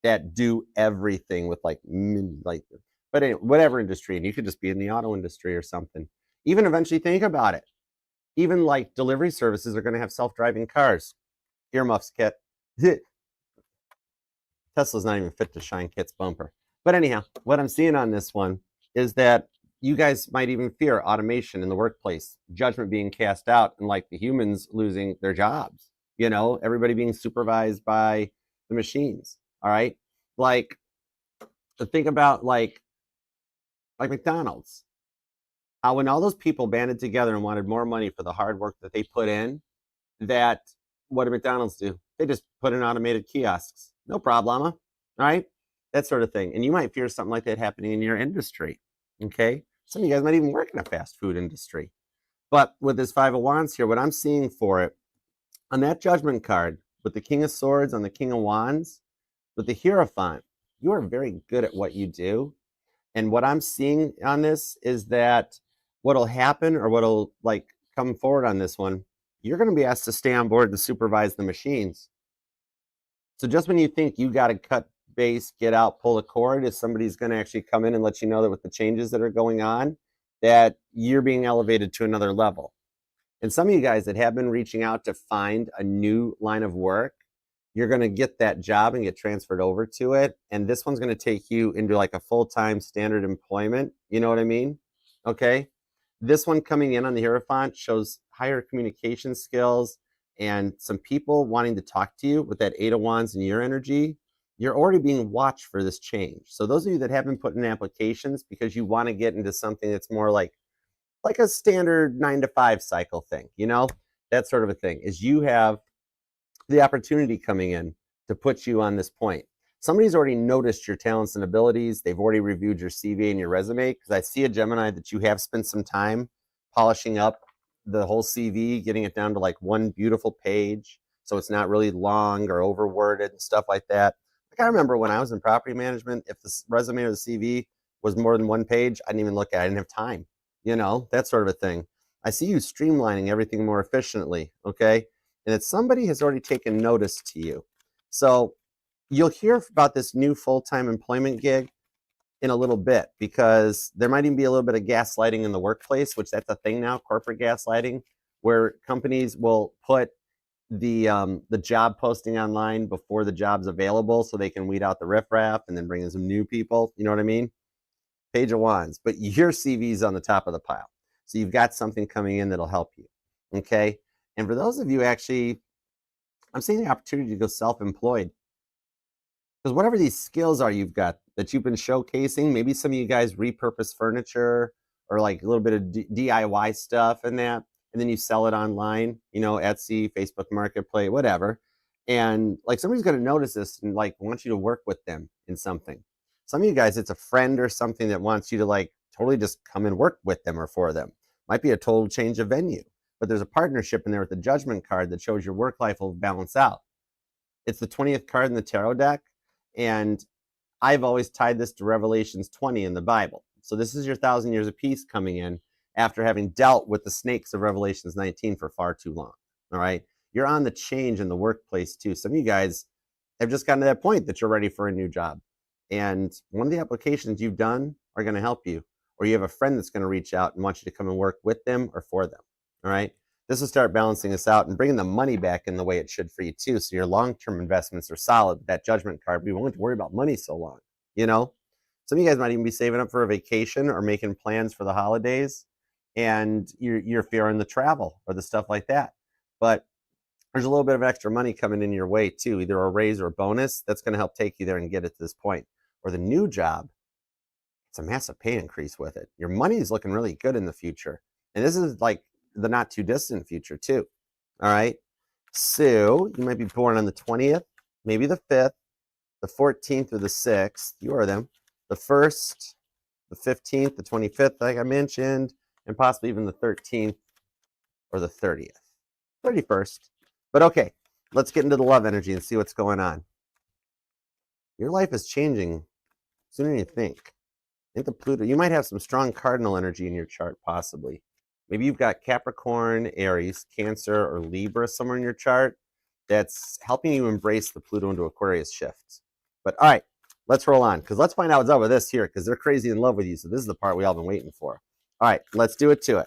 that do everything with like, but anyway, whatever industry, and you could just be in the auto industry or something. Even eventually, think about it. Even like delivery services are going to have self-driving cars. Earmuffs, Kit. Tesla's not even fit to shine Kit's bumper. But anyhow, what I'm seeing on this one is that you guys might even fear automation in the workplace, judgment being cast out, and like the humans losing their jobs, you know, everybody being supervised by the machines. All right. Like, think about like McDonald's. How when all those people banded together and wanted more money for the hard work that they put in, that what did McDonald's do? They just put in automated kiosks. No problema. All right. That sort of thing. And you might fear something like that happening in your industry. Okay. Some of you guys might even work in a fast food industry. But with this Five of Wands here, what I'm seeing for it, on that Judgment card, with the King of Swords on the King of Wands, with the Hierophant, you are very good at what you do. And what I'm seeing on this is that what'll happen, or what'll like come forward on this one, you're going to be asked to stay on board and supervise the machines. So just when you think you got to cut base, get out, pull a cord, if somebody's going to actually come in and let you know that with the changes that are going on, that you're being elevated to another level. And some of you guys that have been reaching out to find a new line of work, you're going to get that job and get transferred over to it. And this one's going to take you into like a full-time standard employment. You know what I mean? Okay. This one coming in on the Hierophant shows higher communication skills and some people wanting to talk to you with that Eight of Wands and your energy. You're already being watched for this change. So those of you that haven't put in applications because you want to get into something that's more like a standard 9-to-5 cycle thing, you know, that sort of a thing, is you have the opportunity coming in to put you on this point. Somebody's already noticed your talents and abilities. They've already reviewed your CV and your resume, because I see a Gemini that you have spent some time polishing up the whole CV, getting it down to like one beautiful page, so it's not really long or overworded and stuff like that. Like, I remember when I was in property management, if the resume or the CV was more than one page, I didn't even look at it. I didn't have time, you know, that sort of a thing. I see you streamlining everything more efficiently, okay? And that somebody has already taken notice to you. So you'll hear about this new full-time employment gig in a little bit, because there might even be a little bit of gaslighting in the workplace, which that's a thing now, corporate gaslighting, where companies will put the job posting online before the job's available so they can weed out the riffraff and then bring in some new people. You know what I mean? Page of Wands, but your CV's on the top of the pile. So you've got something coming in that'll help you. Okay. And for those of you actually, I'm seeing the opportunity to go self-employed, because whatever these skills are you've got that you've been showcasing, maybe some of you guys repurpose furniture or like a little bit of DIY stuff and that, and then you sell it online, you know, Etsy, Facebook Marketplace, whatever. And like somebody's going to notice this and like want you to work with them in something. Some of you guys, it's a friend or something that wants you to like totally just come and work with them or for them. Might be a total change of venue. but there's a partnership in there with the Judgment card that shows your work life will balance out. It's the 20th card in the tarot deck, and I've always tied this to Revelations 20 in the Bible. So this is your 1,000 years of peace coming in after having dealt with the snakes of Revelations 19 for far too long. All right. You're on the change in the workplace too. Some of you guys have just gotten to that point that you're ready for a new job. And one of the applications you've done are going to help you, or you have a friend that's going to reach out and want you to come and work with them or for them. All right. This will start balancing this out and bringing the money back in the way it should for you too. So your long-term investments are solid. That Judgment card, we won't have to worry about money so long. You know, some of you guys might even be saving up for a vacation or making plans for the holidays, and you're fearing the travel or the stuff like that. But there's a little bit of extra money coming in your way too, either a raise or a bonus that's going to help take you there and get it to this point. Or the new job, it's a massive pay increase with it. Your money is looking really good in the future. And this is like the not too distant future too. All right. So you might be born on the 20th, maybe the 5th, the 14th or the 6th. You are them. The 1st, the 15th, the 25th, like I mentioned, and possibly even the 13th or the 30th, 31st. But okay, let's get into the love energy and see what's going on. Your life is changing sooner than you think. Into Pluto, you might have some strong cardinal energy in your chart, possibly. Maybe you've got Capricorn, Aries, Cancer, or Libra somewhere in your chart that's helping you embrace the Pluto into Aquarius shift. But all right, let's roll on, because let's find out what's up with this here, because they're crazy in love with you. So this is the part we all been waiting for. All right, let's do it to it.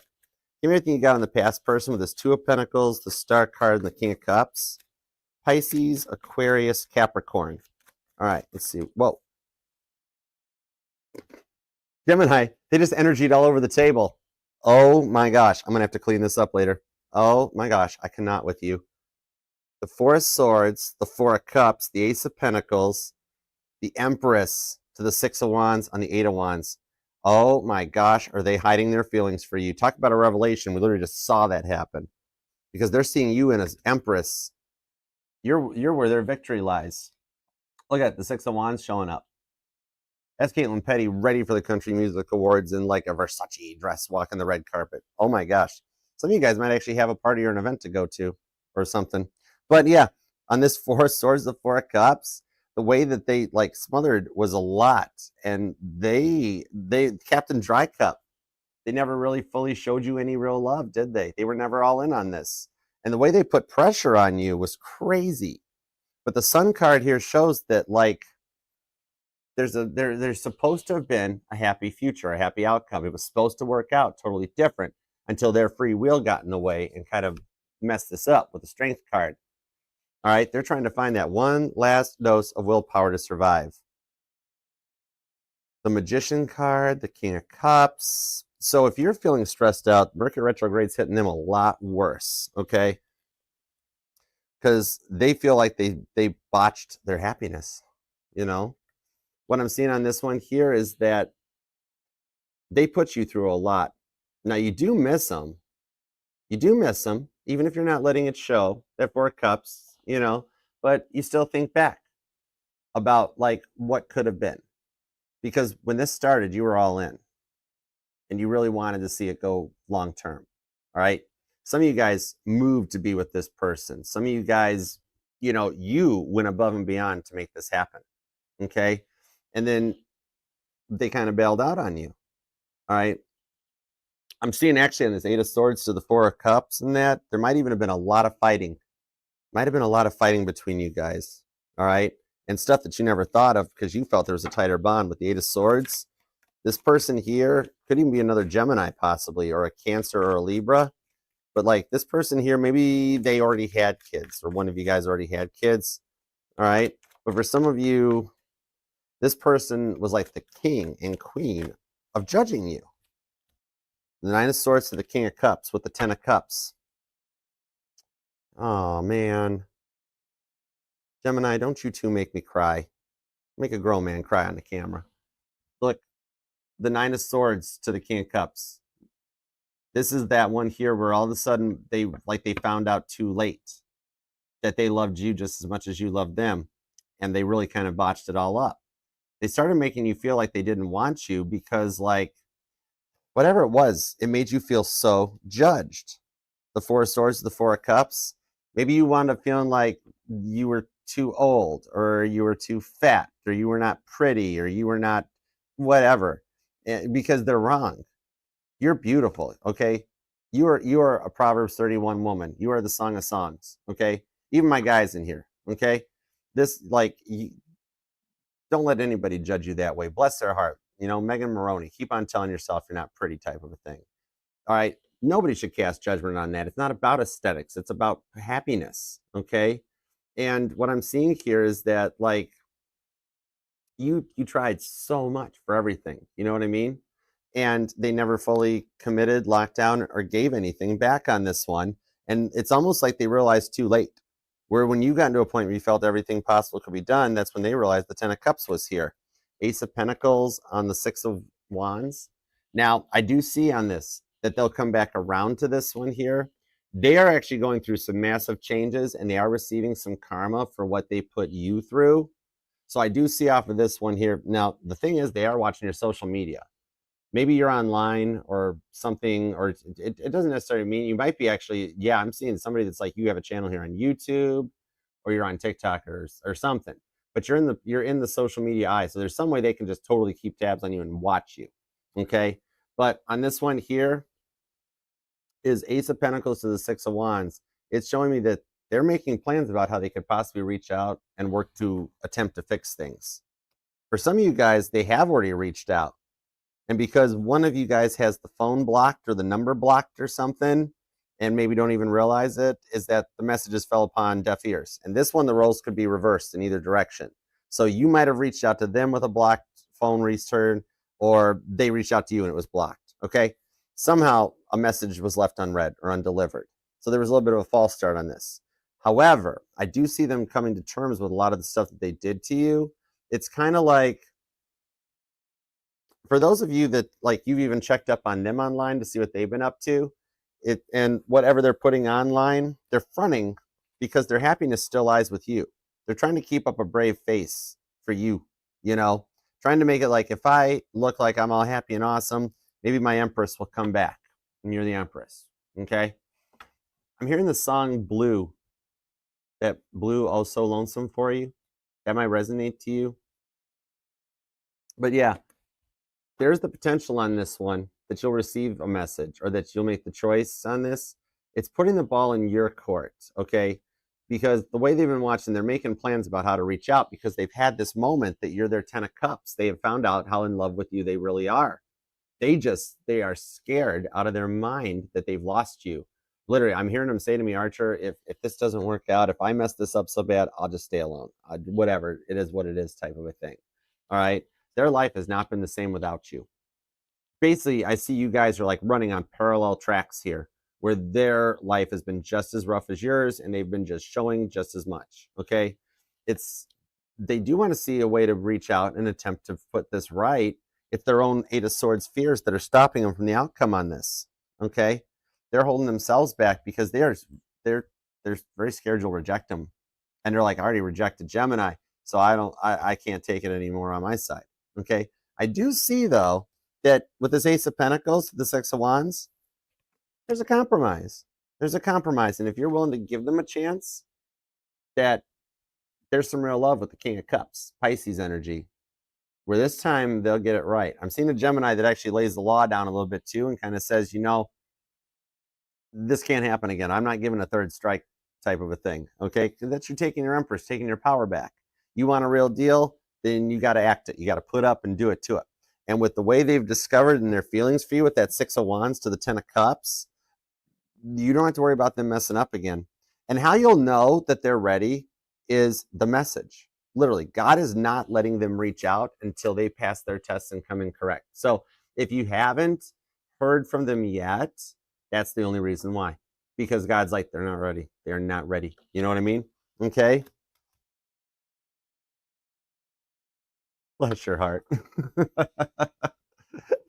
Give me everything you got on the past person with this Two of Pentacles, the Star card, and the King of Cups. Pisces, Aquarius, Capricorn. All right, let's see. Whoa. Gemini, they just energied all over the table. Oh my gosh, I'm going to have to clean this up later. Oh my gosh, I cannot with you. The Four of Swords, the Four of Cups, the Ace of Pentacles, the Empress to the Six of Wands on the Eight of Wands. Oh my gosh, are they hiding their feelings for you? Talk about a revelation. We literally just saw that happen. Because they're seeing you in as Empress. You're where their victory lies. Look at the Six of Wands showing up. That's Caitlin Petty ready for the Country Music Awards in like a Versace dress walking the red carpet. Oh my gosh. Some of you guys might actually have a party or an event to go to or something. But yeah, on this Four of Swords, the Four of Cups, the way that they like smothered was a lot. And they Captain Dry Cup, they never really fully showed you any real love, did they? They were never all in on this. And the way they put pressure on you was crazy. But the Sun card here shows that like there's supposed to have been a happy future, a happy outcome. It was supposed to work out totally different until their free will got in the way and kind of messed this up with the Strength card. All right, they're trying to find that one last dose of willpower to survive. The Magician card, the King of Cups. So if you're feeling stressed out, Mercury retrograde's hitting them a lot worse, okay? Because they feel like they botched their happiness, you know? What I'm seeing on this one here is that they put you through a lot. Now, you do miss them. You do miss them, even if you're not letting it show, that Four of Cups, you know, but you still think back about like what could have been. Because when this started, you were all in and you really wanted to see it go long term. All right. Some of you guys moved to be with this person. Some of you guys, you know, you went above and beyond to make this happen. Okay. And then they kind of bailed out on you. All right. I'm seeing actually on this Eight of Swords to the Four of Cups and that there might even have been a lot of fighting. Might have been a lot of fighting between you guys. All right. And stuff that you never thought of because you felt there was a tighter bond with the Eight of Swords. This person here could even be another Gemini possibly, or a Cancer or a Libra. But like this person here, maybe they already had kids or one of you guys already had kids. All right. But for some of you, this person was like the king and queen of judging you. The Nine of Swords to the King of Cups with the Ten of Cups. Oh, man. Gemini, don't you two make me cry. Make a grown man cry on the camera. Look, the Nine of Swords to the King of Cups. This is that one here where all of a sudden they found out too late that they loved you just as much as you loved them. And they really kind of botched it all up. They started making you feel like they didn't want you because like, whatever it was, it made you feel so judged. the Four of Swords, the Four of Cups. Maybe you wound up feeling like you were too old, or you were too fat, or you were not pretty, or you were not whatever, because they're wrong. You're beautiful, okay? You are a Proverbs 31 woman. You are the Song of Songs, okay? Even my guys in here, okay? This, like, don't let anybody judge you that way. Bless their heart. You know, Megan Maroney, keep on telling yourself you're not pretty type of a thing. All right? Nobody should cast judgment on that. It's not about aesthetics. It's about happiness, okay? And what I'm seeing here is that, like, you tried so much for everything. You know what I mean? And they never fully committed, locked down, or gave anything back on this one. And it's almost like they realized too late. Where when you got into a point where you felt everything possible could be done, that's when they realized the Ten of Cups was here. Ace of Pentacles on the Six of Wands. Now, I do see on this that they'll come back around to this one here. They are actually going through some massive changes, and they are receiving some karma for what they put you through. So I do see off of this one here. Now, the thing is, they are watching your social media. Maybe you're online or something, or it doesn't necessarily mean you might be actually, yeah, I'm seeing somebody that's like, you have a channel here on YouTube, or you're on TikTok or something, but you're in the social media eye. So there's some way they can just totally keep tabs on you and watch you. Okay. But on this one here is Ace of Pentacles to the Six of Wands. It's showing me that they're making plans about how they could possibly reach out and work to attempt to fix things. For some of you guys, they have already reached out. And because one of you guys has the phone blocked or the number blocked or something, and maybe don't even realize it, is that the messages fell upon deaf ears. And this one, the roles could be reversed in either direction. So you might have reached out to them with a blocked phone return, or they reached out to you and it was blocked, okay? Somehow a message was left unread or undelivered. So there was a little bit of a false start on this. However, I do see them coming to terms with a lot of the stuff that they did to you. It's kind of like, for those of you that, like, you've even checked up on them online to see what they've been up to, and whatever they're putting online, they're fronting because their happiness still lies with you. They're trying to keep up a brave face for you, you know, trying to make it like, if I look like I'm all happy and awesome, maybe my Empress will come back and you're the Empress, okay? I'm hearing the song Blue, that Blue, Oh So Lonesome for You. That might resonate to you. But yeah, there's the potential on this one that you'll receive a message, or that you'll make the choice on this. It's putting the ball in your court, okay? Because the way they've been watching, they're making plans about how to reach out, because they've had this moment that you're their Ten of Cups. They have found out how in love with you they really are. They are scared out of their mind that they've lost you. Literally, I'm hearing them say to me, Archer, if this doesn't work out, if I mess this up so bad, I'll just stay alone. Whatever, it is what it is type of a thing. All right? Their life has not been the same without you. Basically, I see you guys are like running on parallel tracks here, where their life has been just as rough as yours, and they've been just showing just as much, okay? They do want to see a way to reach out and attempt to put this right. It's their own Eight of Swords fears that are stopping them from the outcome on this, okay? They're holding themselves back because they're very scared you'll reject them. And they're like, I already rejected Gemini, so I can't take it anymore on my side, okay? I do see, though, that with this Ace of Pentacles, the Six of Wands, there's a compromise. There's a compromise. And if you're willing to give them a chance, that there's some real love with the King of Cups, Pisces energy, where this time they'll get it right. I'm seeing a Gemini that actually lays the law down a little bit too, and kind of says, you know, this can't happen again. I'm not giving a third strike type of a thing, okay? That's you taking your Empress, taking your power back. You want a real deal, then you got to act it. You got to put up and do it to it. And with the way they've discovered in their feelings for you with that Six of Wands to the Ten of Cups, you don't have to worry about them messing up again. And how you'll know that they're ready is the message. Literally, God is not letting them reach out until they pass their tests and come in correct. So if you haven't heard from them yet, that's the only reason why. Because God's like, they're not ready. They're not ready. You know what I mean? Okay? Bless your heart.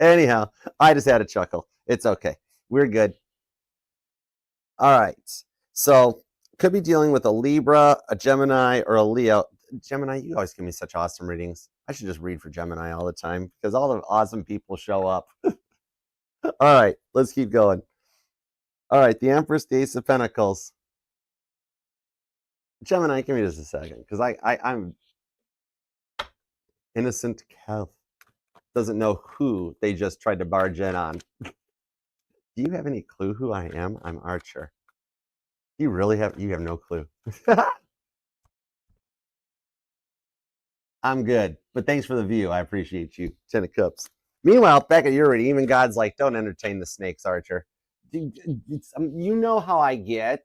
Anyhow, I just had a chuckle. It's okay. We're good. All right. So could be dealing with a Libra, a Gemini, or a Leo. Gemini, you always give me such awesome readings. I should just read for Gemini all the time because all the awesome people show up. All right, let's keep going. All right, the Empress, the Ace of Pentacles. Gemini, give me just a second, because I'm innocent Kev. Doesn't know who they just tried to barge in on. Do you have any clue who I am? I'm Archer. You really have? You have no clue. I'm good, but thanks for the view. I appreciate you. 10 of Cups. Meanwhile, back at your reading, even God's like, don't entertain the snakes, Archer. You know how I get.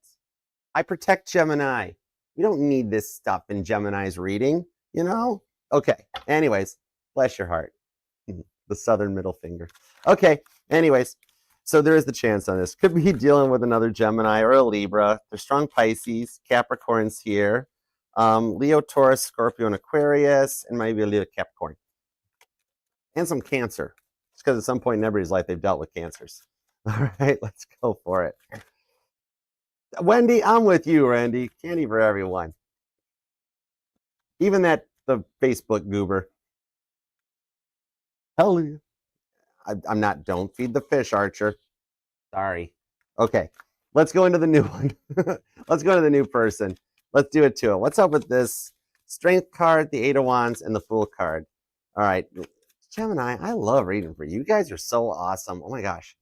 I protect Gemini. We don't need this stuff in Gemini's reading, you know? Okay. Anyways, bless your heart. The southern middle finger. Okay. Anyways, so there is the chance on this. Could be dealing with another Gemini or a Libra. There's strong Pisces, Capricorns here. Leo, Taurus, Scorpio, and Aquarius, and maybe a little Capricorn. And some Cancer. It's because at some point in everybody's life they've dealt with cancers. All right, let's go for it. Wendy, I'm with you, Randy. Candy for everyone. Even the Facebook goober. Hell, I'm not. Don't feed the fish, Archer. Sorry. Okay, let's go into the new one. Let's go to the new person. Let's do it to it. What's up with this Strength card, the Eight of Wands, and the Fool card? All right, Gemini, I love reading for you. You guys are so awesome. Oh my gosh.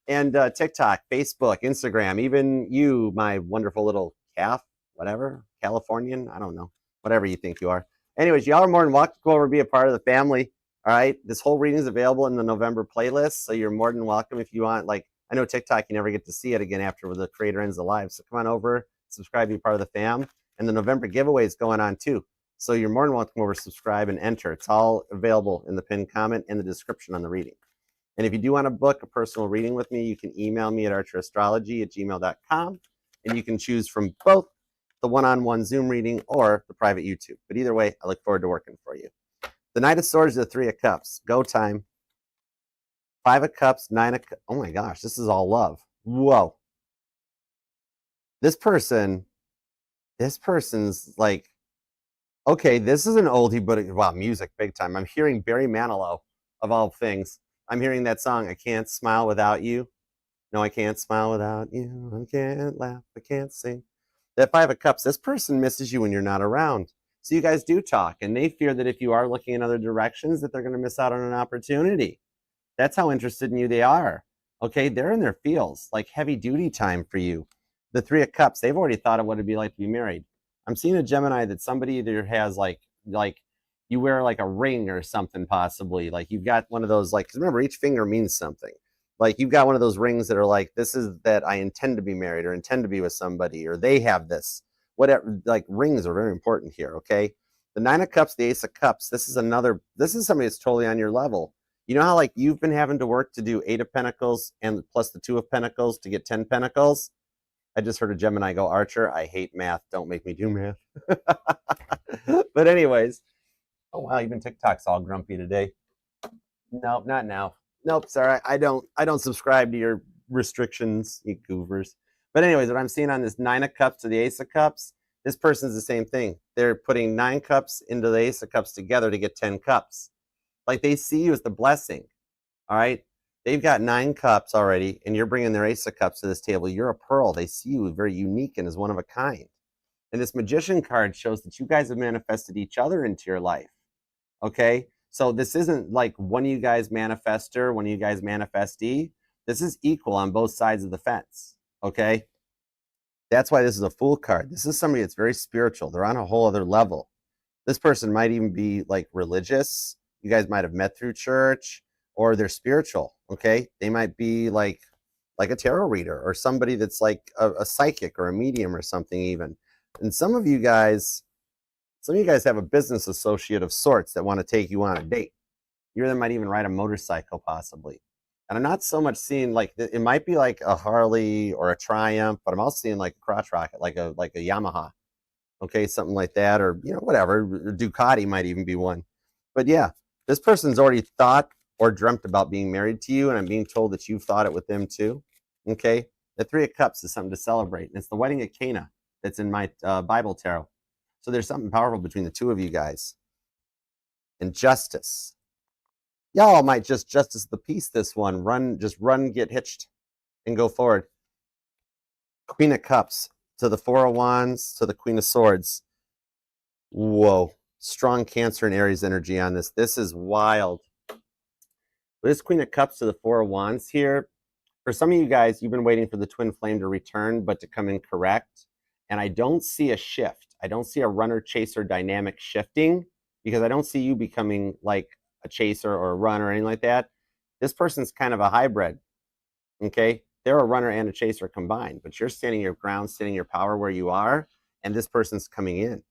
And TikTok, Facebook, Instagram, even you, my wonderful little calf, whatever, Californian, I don't know, whatever you think you are. Anyways, y'all are more than welcome to go over and be a part of the family. All right, this whole reading is available in the November playlist, so you're more than welcome if you want. Like, I know TikTok, you never get to see it again after the creator ends the live, so come on over, subscribe, be part of the fam. And the November giveaway is going on too. So you're more than welcome over, subscribe, and enter. It's all available in the pinned comment and the description on the reading. And if you do want to book a personal reading with me, you can email me at archerastrology@gmail.com, and you can choose from both the one-on-one Zoom reading or the private YouTube. But either way, I look forward to working for you. The Knight of Swords, the Three of Cups. Go time. Five of Cups, Nine of Cups. Oh my gosh, this is all love. Whoa. This person's like, okay, this is an oldie, but wow, music big time. I'm hearing Barry Manilow, of all things. I'm hearing that song, I Can't Smile Without You. No, I can't smile without you. I can't laugh. I can't sing. That Five of Cups, this person misses you when you're not around. So you guys do talk, and they fear that if you are looking in other directions, that they're going to miss out on an opportunity. That's how interested in you they are. Okay, they're in their feels, like heavy duty time for you. The Three of Cups, they've already thought of what it'd be like to be married. I'm seeing a Gemini that somebody either has like you wear like a ring or something, possibly. Like you've got one of those, like, 'cause remember, each finger means something. Like you've got one of those rings that are like, this is that I intend to be married or intend to be with somebody, or they have this. Whatever, like rings are very important here, okay? The Nine of Cups, the Ace of Cups, this is somebody that's totally on your level. You know how like you've been having to work to do Eight of Pentacles and plus the Two of Pentacles to get 10 Pentacles? I just heard a Gemini go, Archer, I hate math. Don't make me do math. But anyways, oh wow, even TikTok's all grumpy today. Nope, not now. Nope, sorry. I don't subscribe to your restrictions, you goovers. But anyways, what I'm seeing on this Nine of Cups to the Ace of Cups, this person's the same thing. They're putting 9 cups into the Ace of Cups together to get 10 cups. Like they see you as the blessing. All right. They've got 9 cups already, and you're bringing their Ace of Cups to this table. You're a pearl. They see you very unique and as one of a kind. And this Magician card shows that you guys have manifested each other into your life. Okay. So this isn't like one of you guys manifester, one of you guys manifestee. This is equal on both sides of the fence. Okay. That's why this is a Fool card. This is somebody that's very spiritual. They're on a whole other level. This person might even be like religious. You guys might have met through church, or they're spiritual. Okay. They might be like a tarot reader, or somebody that's like a psychic or a medium or something even. And some of you guys have a business associate of sorts that want to take you on a date. You them might even ride a motorcycle possibly. And I'm not so much seeing like, it might be like a Harley or a Triumph, but I'm also seeing like a crotch rocket, like a Yamaha. Okay, something like that, or whatever. Ducati might even be one. But yeah, this person's already thought or dreamt about being married to you, and I'm being told that you've thought it with them too. Okay, the Three of Cups is something to celebrate, and it's the wedding at Cana that's in my Bible tarot. So there's something powerful between the two of you guys. And justice. Y'all might just justice the peace this one. Run, get hitched and go forward. Queen of Cups to the Four of Wands to the Queen of Swords. Whoa. Strong Cancer and Aries energy on this. This is wild. This Queen of Cups to the Four of Wands here. For some of you guys, you've been waiting for the twin flame to return, but to come in correct. And I don't see a shift. I don't see a runner-chaser dynamic shifting, because I don't see you becoming like a chaser or a runner or anything like that. This person's kind of a hybrid, okay? They're a runner and a chaser combined, but you're standing your ground, standing your power where you are, and this person's coming in.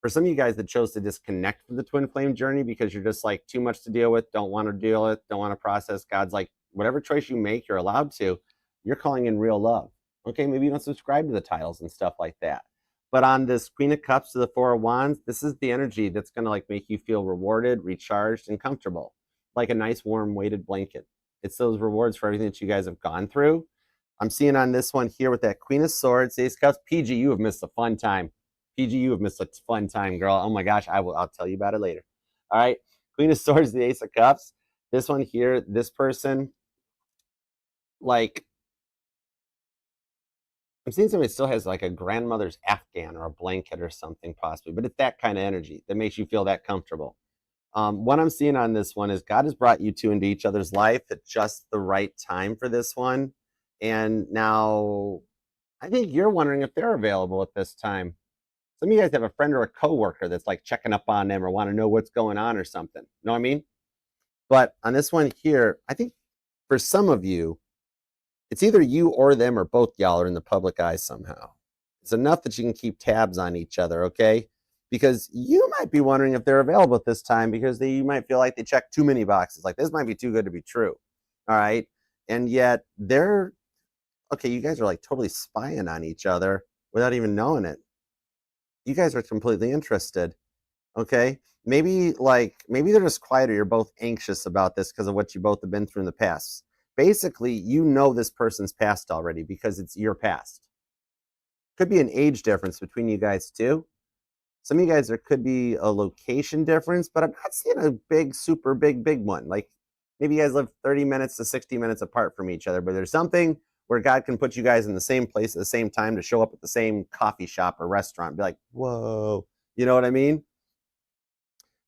For some of you guys that chose to disconnect from the twin flame journey because you're just like too much to deal with, don't want to deal with, don't want to process, God's like, whatever choice you make, you're allowed to. You're calling in real love. Okay, maybe you don't subscribe to the titles and stuff like that. But on this Queen of Cups to the Four of Wands, this is the energy that's going to like make you feel rewarded, recharged, and comfortable. Like a nice, warm, weighted blanket. It's those rewards for everything that you guys have gone through. I'm seeing on this one here with that Queen of Swords, Ace of Cups. PG, you have missed a fun time. PG, you have missed a fun time, girl. Oh my gosh, I'll tell you about it later. All right, Queen of Swords, the Ace of Cups. This one here, this person, like, I'm seeing somebody still has like a grandmother's Afghan or a blanket or something possibly, but it's that kind of energy that makes you feel that comfortable. What I'm seeing on this one is God has brought you two into each other's life at just the right time for this one. And now I think you're wondering if they're available at this time. Some of you guys have a friend or a coworker that's like checking up on them or want to know what's going on or something. You know what I mean? But on this one here, I think for some of you, it's either you or them or both y'all are in the public eye somehow. It's enough that you can keep tabs on each other, okay? Because you might be wondering if they're available at this time because you might feel like they check too many boxes. Like, this might be too good to be true, all right? And yet they're, okay, you guys are like totally spying on each other without even knowing it. You guys are completely interested, okay? Maybe they're just quiet or you're both anxious about this because of what you both have been through in the past. Basically, you know this person's past already because it's your past. Could be an age difference between you guys too. Some of you guys, there could be a location difference, but I'm not seeing a big, super big one. Like maybe you guys live 30 minutes to 60 minutes apart from each other, but there's something where God can put you guys in the same place at the same time to show up at the same coffee shop or restaurant. Be like, whoa, you know what I mean?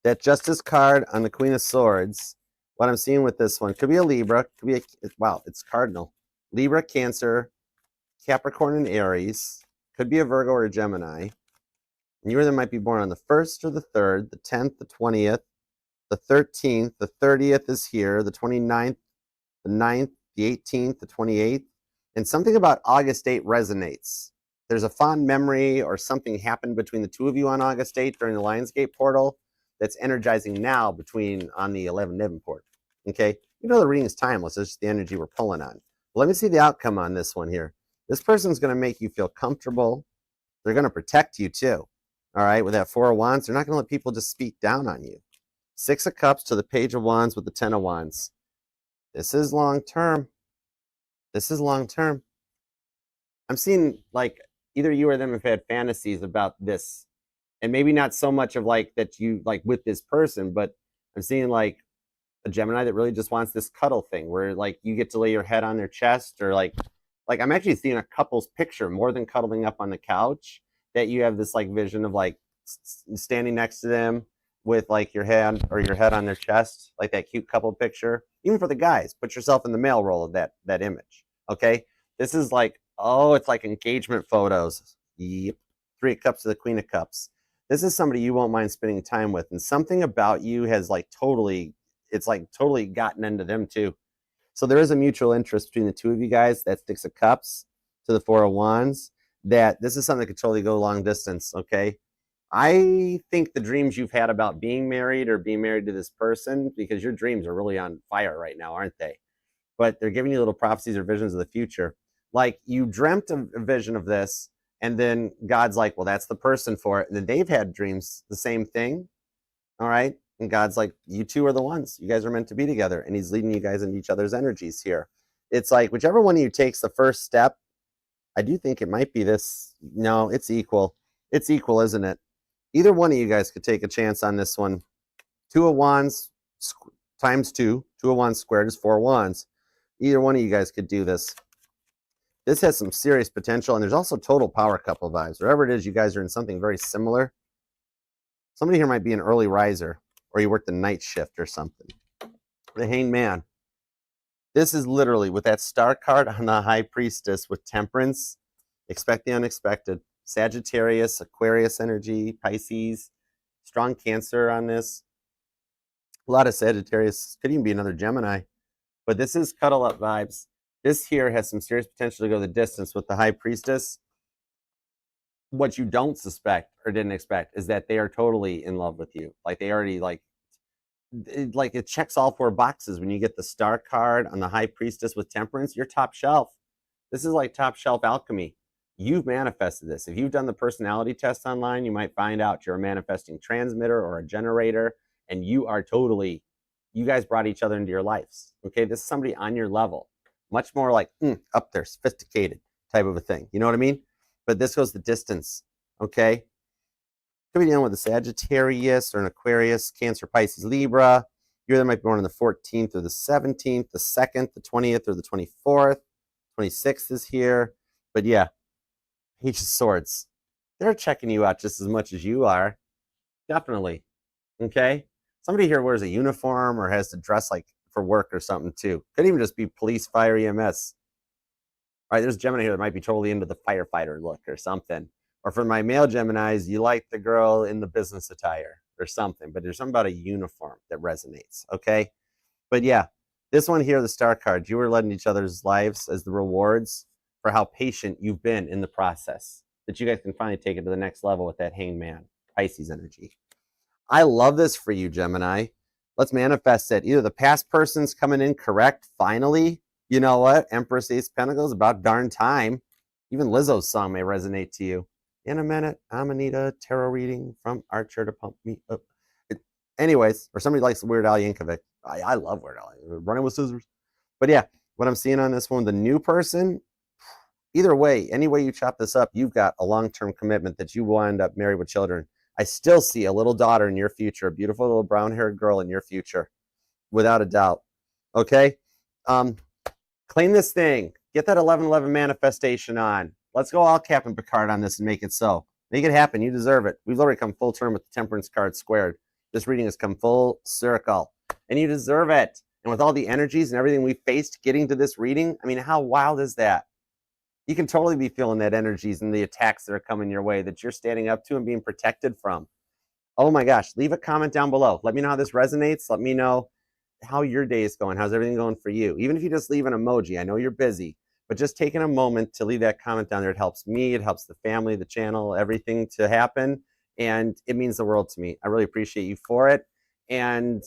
That Justice card on the Queen of Swords, what I'm seeing with this one, could be a Libra, could be a, wow, it's cardinal. Libra, Cancer, Capricorn, and Aries. Could be a Virgo or a Gemini. And you or them might be born on the 1st or the 3rd, the 10th, the 20th, the 13th, the 30th is here, the 29th, the 9th, the 18th, the 28th. And something about August 8 resonates. There's a fond memory or something happened between the two of you on August 8 during the Lionsgate portal that's energizing now on the 11 Davenport. Okay? You know the reading is timeless. It's just the energy we're pulling on. Well, let me see the outcome on this one here. This person's going to make you feel comfortable. They're going to protect you too. All right? With that Four of Wands, they're not going to let people just speak down on you. Six of Cups to the Page of Wands with the Ten of Wands. This is long term. This is long term. I'm seeing like either you or them have had fantasies about this. And maybe not so much of like that you like with this person, but I'm seeing like a Gemini that really just wants this cuddle thing where like you get to lay your head on their chest or like I'm actually seeing a couple's picture more than cuddling up on the couch, that you have this like vision of like standing next to them with like your hand or your head on their chest, like that cute couple picture. Even for the guys, put yourself in the male role of that image. Okay, this is like, oh, it's like engagement photos. Yep. Three of Cups to the Queen of Cups. This is somebody you won't mind spending time with, and something about you has like totally gotten into them too. So there is a mutual interest between the two of you guys. That Six of Cups to the Four of Wands. That this is something that could totally go long distance. Okay, I think the dreams you've had about being married or being married to this person, because your dreams are really on fire right now, aren't they? But they're giving you little prophecies or visions of the future. Like you dreamt a vision of this, and then God's like, well, that's the person for it. And then they've had dreams, the same thing. All right. And God's like, you two are the ones. You guys are meant to be together. And he's leading you guys into each other's energies here. It's like whichever one of you takes the first step, I do think it might be this. No, it's equal. It's equal, isn't it? Either one of you guys could take a chance on this one. Two of Wands times two. Two of Wands squared is four wands. Either one of you guys could do this. This has some serious potential, and there's also total power couple vibes. Wherever it is, you guys are in something very similar. Somebody here might be an early riser, or you work the night shift or something. The Hanged Man. This is literally, with that star card on the High Priestess with Temperance, expect the unexpected. Sagittarius, Aquarius energy, Pisces, strong Cancer on this. A lot of Sagittarius, could even be another Gemini. But this is cuddle up vibes. This here has some serious potential to go the distance with the High Priestess. What you don't suspect or didn't expect is that they are totally in love with you. Like they already it checks all 4 boxes when you get the star card on the High Priestess with Temperance. You're top shelf. This is like top shelf alchemy. You've manifested this. If you've done the personality test online, you might find out you're a manifesting transmitter or a generator, and you are totally, you guys brought each other into your lives. Okay, this is somebody on your level, much more like up there, sophisticated type of a thing. You know what I mean? But this goes the distance. Okay, could be dealing with a Sagittarius or an Aquarius, Cancer, Pisces, Libra. You either might be born on the 14th or the 17th, the 2nd, the 20th, or the 24th. 26th is here. But yeah, Page of Swords. They're checking you out just as much as you are. Definitely. Okay? Somebody here wears a uniform or has to dress like for work or something too. Could even just be police, fire, EMS. All right, there's a Gemini here that might be totally into the firefighter look or something. Or for my male Geminis, you like the girl in the business attire or something. But there's something about a uniform that resonates. Okay? But yeah, this one here, the star card, you were led in each other's lives as the rewards for how patient you've been in the process, that you guys can finally take it to the next level with that Hanged Man, Pisces energy. I love this for you, Gemini. Let's manifest it. Either the past person's coming in correct, finally. You know what? Empress, Ace of Pentacles, about darn time. Even Lizzo's song may resonate to you. In a minute, I'm gonna need a tarot reading from Archer to pump me up. Anyways, or somebody likes Weird Al Yankovic. I love Weird Al. Running with scissors. But yeah, what I'm seeing on this one, the new person, either way, any way you chop this up, you've got a long-term commitment that you will end up married with children. I still see a little daughter in your future, a beautiful little brown-haired girl in your future, without a doubt. Okay? Claim this thing. Get that 1111 manifestation on. Let's go all Captain Picard on this and make it so. Make it happen. You deserve it. We've already come full term with the Temperance card squared. This reading has come full circle, and you deserve it. And with all the energies and everything we faced getting to this reading, I mean, how wild is that? You can totally be feeling that energies and the attacks that are coming your way that you're standing up to and being protected from. Oh my gosh, leave a comment down below. Let me know how this resonates. Let me know how your day is going. How's everything going for you? Even if you just leave an emoji, I know you're busy, but just taking a moment to leave that comment down there, it helps me, it helps the family, the channel, everything to happen. And it means the world to me. I really appreciate you for it. And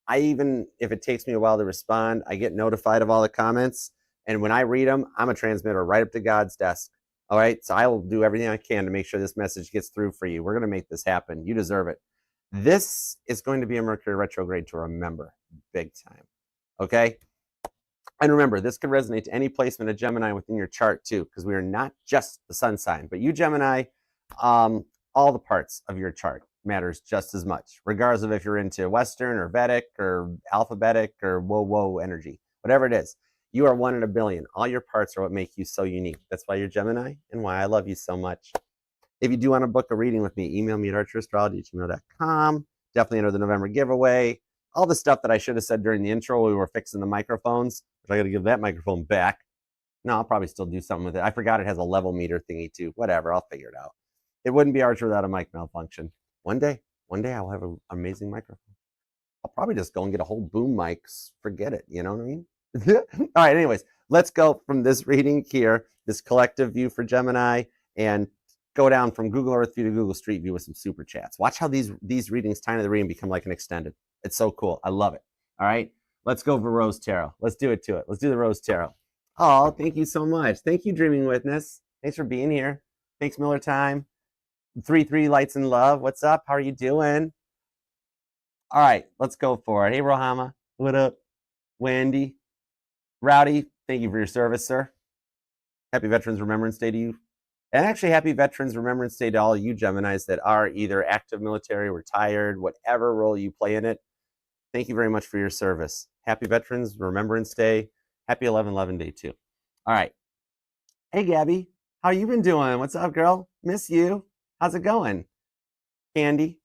I even, if it takes me a while to respond, I get notified of all the comments. And when I read them, I'm a transmitter right up to God's desk. All right. So I will do everything I can to make sure this message gets through for you. We're going to make this happen. You deserve it. This is going to be a Mercury retrograde to remember big time. Okay. And remember, this could resonate to any placement of Gemini within your chart too, because we are not just the sun sign, but you Gemini, all the parts of your chart matters just as much, regardless of if you're into Western or Vedic or alphabetic or whoa energy, whatever it is. You are 1 in a billion. All your parts are what make you so unique. That's why you're Gemini and why I love you so much. If you do want to book a reading with me, email me at archerastrology@gmail.com. Definitely enter the November giveaway. All the stuff that I should have said during the intro, we were fixing the microphones, but I got to give that microphone back. No, I'll probably still do something with it. I forgot it has a level meter thingy too. Whatever, I'll figure it out. It wouldn't be Archer without a mic malfunction. One day I'll have an amazing microphone. I'll probably just go and get a whole boom mic. Forget it. You know what I mean? All right. Anyways, let's go from this reading here, this collective view for Gemini, and go down from Google Earth view to Google Street view with some super chats. Watch how these readings tie into the reading become like an extended. It's so cool. I love it. All right. Let's go for Rose Tarot. Let's do it to it. Let's do the Rose Tarot. Oh, thank you so much. Thank you, Dreaming Witness. Thanks for being here. Thanks, Miller Time. 3 Lights in Love. What's up? How are you doing? All right, let's go for it. Hey, Rohama. What up? Wendy. Rowdy, thank you for your service, sir. Happy Veterans Remembrance Day to you. And actually, happy Veterans Remembrance Day to all you Geminis that are either active military, retired, whatever role you play in it. Thank you very much for your service. Happy Veterans Remembrance Day. Happy 11/11 Day too. All right. Hey, Gabby. How you been doing? What's up, girl? Miss you. How's it going? Candy.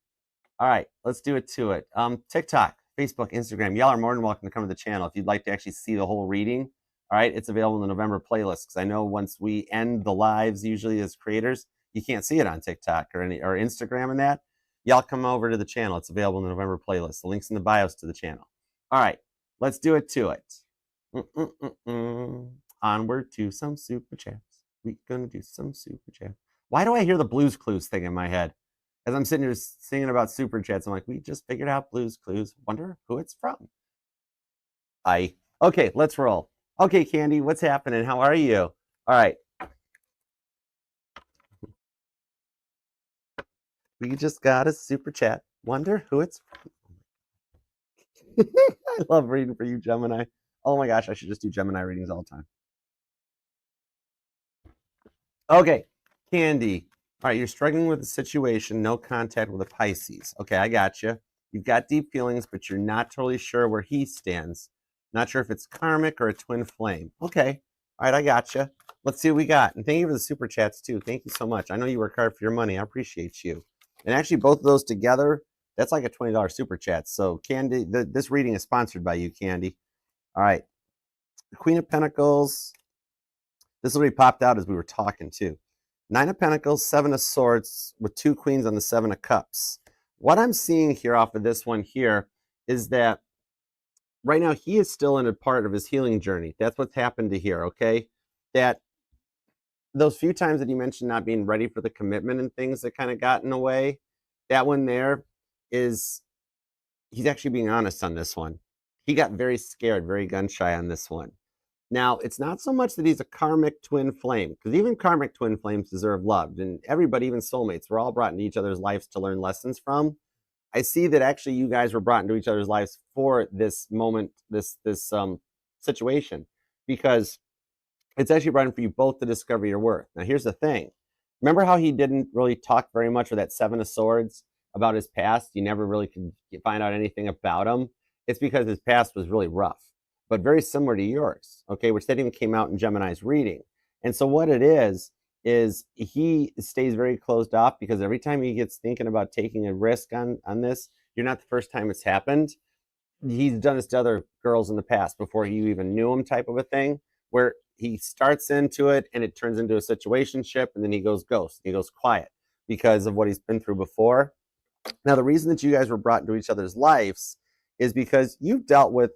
All right, let's do it to it. TikTok, Facebook, Instagram. Y'all are more than welcome to come to the channel if you'd like to actually see the whole reading. All right, it's available in the November playlist because I know once we end the lives, usually as creators, you can't see it on TikTok or Instagram and that. Y'all come over to the channel. It's available in the November playlist. The link's in the bios to the channel. All right, let's do it to it. Onward to some super chats. We're gonna do some super chats. Why do I hear the Blues Clues thing in my head? As I'm sitting here singing about super chats, I'm like, we just figured out Blues Clues. Wonder who it's from. Okay, let's roll. Okay, Candy, what's happening? How are you? All right. We just got a super chat. Wonder who it's from. I love reading for you, Gemini. Oh my gosh, I should just do Gemini readings all the time. Okay, Candy. All right, you're struggling with a situation, no contact with a Pisces. Okay, I got you. You've got deep feelings, but you're not totally sure where he stands. Not sure if it's karmic or a twin flame. Okay, all right, I got you. Let's see what we got. And thank you for the super chats too. Thank you so much. I know you work hard for your money. I appreciate you. And actually, both of those together, that's like a $20 super chat. So, Candy, this reading is sponsored by you, Candy. All right, the Queen of Pentacles. This already popped out as we were talking too. 9 of Pentacles, 7 of Swords with 2 Queens on the 7 of Cups. What I'm seeing here off of this one here is that right now he is still in a part of his healing journey. That's what's happened to here, okay? That those few times that he mentioned not being ready for the commitment and things that kind of got in the way, that one there is, he's actually being honest on this one. He got very scared, very gun shy on this one. Now, it's not so much that he's a karmic twin flame, because even karmic twin flames deserve love, and everybody, even soulmates, we're all brought into each other's lives to learn lessons from. I see that actually you guys were brought into each other's lives for this moment, this situation, because it's actually brought in for you both to discover your worth. Now, here's the thing. Remember how he didn't really talk very much with that 7 of Swords about his past? You never really could find out anything about him. It's because his past was really rough, but very similar to yours, okay, which that even came out in Gemini's reading. And so what it is he stays very closed off because every time he gets thinking about taking a risk on this, you're not the first time it's happened. He's done this to other girls in the past before you even knew him, type of a thing, where he starts into it and it turns into a situationship, and then he goes ghost, he goes quiet because of what he's been through before. Now, the reason that you guys were brought into each other's lives is because you've dealt with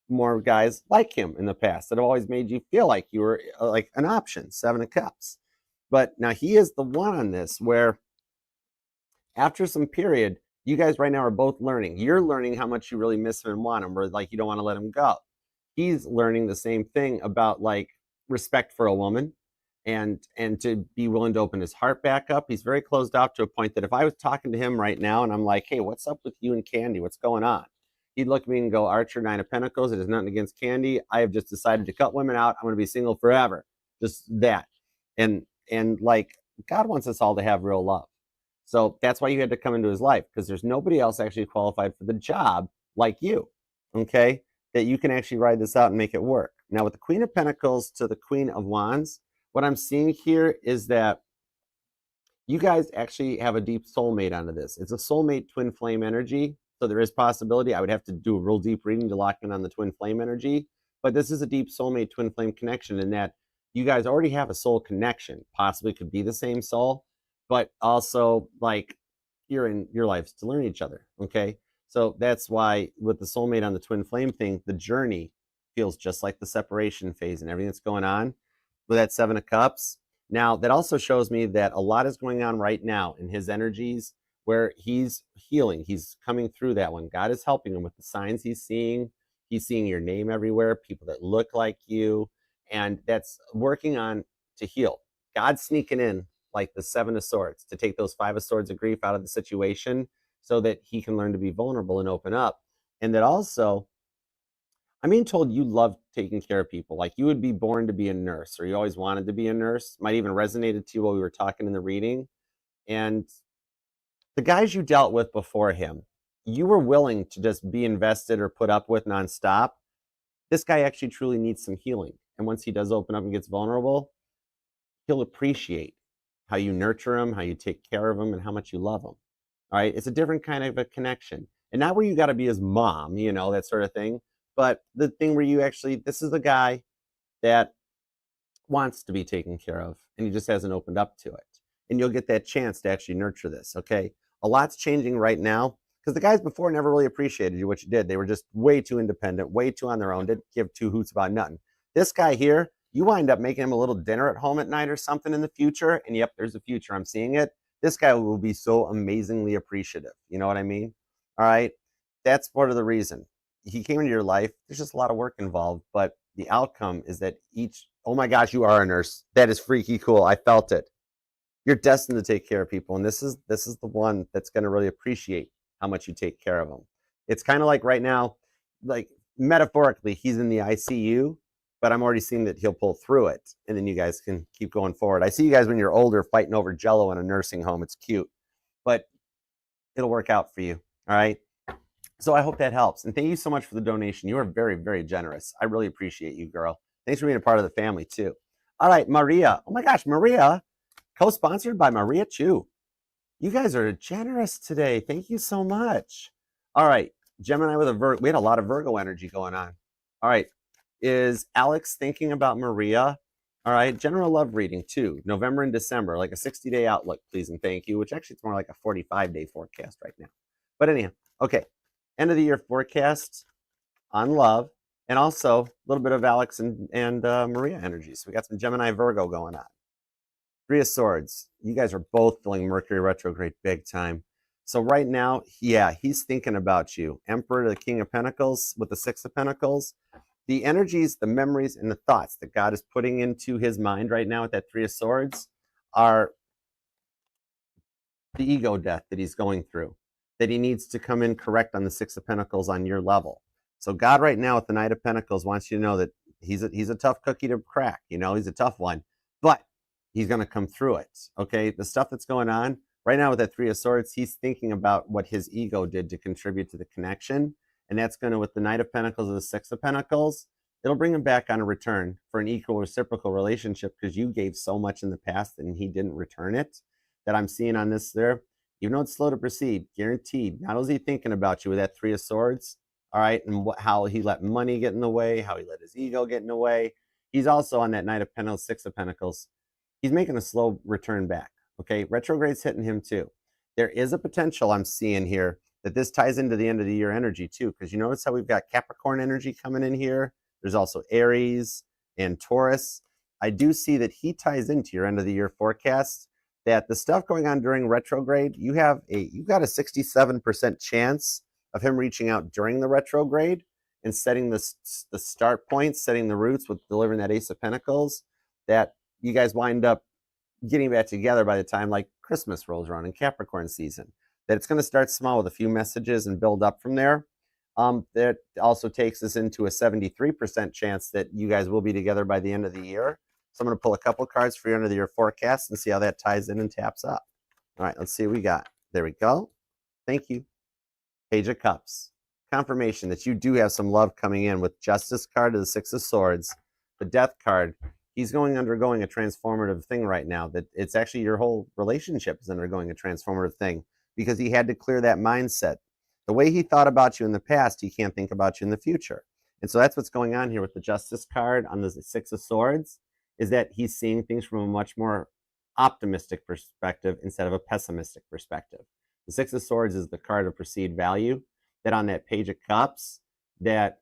more guys like him in the past that have always made you feel like you were like an option, 7 of Cups. But now he is the one on this where after some period, you guys right now are both learning. You're learning how much you really miss him and want him, or like you don't want to let him go. He's learning the same thing about like respect for a woman and to be willing to open his heart back up. He's very closed off to a point that if I was talking to him right now and I'm like, hey, what's up with you and Candy? What's going on? He'd look at me and go, Archer, 9 of Pentacles. It is nothing against Candy. I have just decided to cut women out. I'm going to be single forever. Just that. And like, God wants us all to have real love. So that's why you had to come into his life, because there's nobody else actually qualified for the job like you, okay? That you can actually ride this out and make it work. Now, with the Queen of Pentacles to the Queen of Wands, what I'm seeing here is that you guys actually have a deep soulmate onto this. It's a soulmate twin flame energy. So there is possibility. I would have to do a real deep reading to lock in on the twin flame energy. But this is a deep soulmate twin flame connection in that you guys already have a soul connection. Possibly could be the same soul, but also like you're in your lives to learn each other. Okay. So that's why with the soulmate on the twin flame thing, the journey feels just like the separation phase and everything that's going on with that 7 of Cups. Now, that also shows me that a lot is going on right now in his energies where he's healing. He's coming through that one. God is helping him with the signs he's seeing. He's seeing your name everywhere, people that look like you, and that's working on to heal. God's sneaking in like the 7 of Swords to take those 5 of Swords of grief out of the situation so that he can learn to be vulnerable and open up. And that also, I'm being told you love taking care of people. Like you would be born to be a nurse, or you always wanted to be a nurse. Might even resonated to you while we were talking in the reading. And the guys you dealt with before him, you were willing to just be invested or put up with nonstop. This guy actually truly needs some healing. And once he does open up and gets vulnerable, he'll appreciate how you nurture him, how you take care of him, and how much you love him. All right, it's a different kind of a connection, and not where you got to be his mom, you know, that sort of thing, but the thing where you actually, this is a guy that wants to be taken care of, and he just hasn't opened up to it. And you'll get that chance to actually nurture this, okay? A lot's changing right now, because the guys before never really appreciated you, what you did. They were just way too independent, way too on their own, didn't give two hoots about nothing. This guy here, you wind up making him a little dinner at home at night or something in the future, and yep, there's a future. I'm seeing it. This guy will be so amazingly appreciative. You know what I mean? All right? That's part of the reason. He came into your life. There's just a lot of work involved, but the outcome is that oh my gosh, you are a nurse. That is freaky cool. I felt it. You're destined to take care of people, and this is the one that's going to really appreciate how much you take care of them. It's kind of like right now, like metaphorically, he's in the ICU, but I'm already seeing that he'll pull through it, and then you guys can keep going forward. I see you guys when you're older fighting over Jell-O in a nursing home. It's cute, but it'll work out for you. All right. So I hope that helps, and thank you so much for the donation. You are very, very generous. I really appreciate you, girl. Thanks for being a part of the family too. All right, Maria. Oh my gosh, Maria. Co-sponsored by Maria Chu. You guys are generous today. Thank you so much. All right, Gemini with a Virgo. We had a lot of Virgo energy going on. All right, is Alex thinking about Maria? All right, general love reading too. November and December, like a 60-day outlook, please and thank you, which actually it's more like a 45-day forecast right now. But anyhow, okay, end of the year forecast on love, and also a little bit of Alex and Maria energy. So we got some Gemini Virgo going on. Three of Swords. You guys are both feeling Mercury retrograde big time. So right now, yeah, he's thinking about you. Emperor to the King of Pentacles with the Six of Pentacles. The energies, the memories, and the thoughts that God is putting into his mind right now with that Three of Swords are the ego death that he's going through, that he needs to come in correct on the Six of Pentacles on your level. So God right now with the Knight of Pentacles wants you to know that he's a tough cookie to crack. You know, he's a tough one, but he's going to come through it. Okay, the stuff that's going on right now with that Three of Swords, he's thinking about what his ego did to contribute to the connection, and that's going to, with the Knight of Pentacles and the Six of Pentacles, it'll bring him back on a return for an equal reciprocal relationship, because you gave so much in the past and he didn't return it. That I'm seeing on this there, even though it's slow to proceed, guaranteed. Not only is he thinking about you with that Three of Swords, all right, and how he let money get in the way, how he let his ego get in the way. He's also on that Knight of Pentacles, Six of Pentacles. He's making a slow return back. Okay, retrograde's hitting him too. There is a potential I'm seeing here that this ties into the end of the year energy too, because you notice how we've got Capricorn energy coming in here. There's also Aries and Taurus. I do see that he ties into your end of the year forecast, that the stuff going on during retrograde, you've got a 67% chance of him reaching out during the retrograde and setting the start points, setting the roots with delivering that Ace of Pentacles, that you guys wind up getting back together by the time like Christmas rolls around in Capricorn season. That it's going to start small with a few messages and build up from there. That also takes us into a 73% chance that you guys will be together by the end of the year. So I'm going to pull a couple cards for your end of the year forecast and see how that ties in and taps up. All right, let's see what we got. There we go. Thank you. Page of Cups. Confirmation that you do have some love coming in with Justice card to the Six of Swords, the Death card. He's undergoing a transformative thing right now, that it's actually your whole relationship is undergoing a transformative thing, because he had to clear that mindset. The way he thought about you in the past, he can't think about you in the future. And so that's what's going on here with the Justice card on the Six of Swords, is that he's seeing things from a much more optimistic perspective instead of a pessimistic perspective. The Six of Swords is the card of perceived value, that on that Page of Cups, that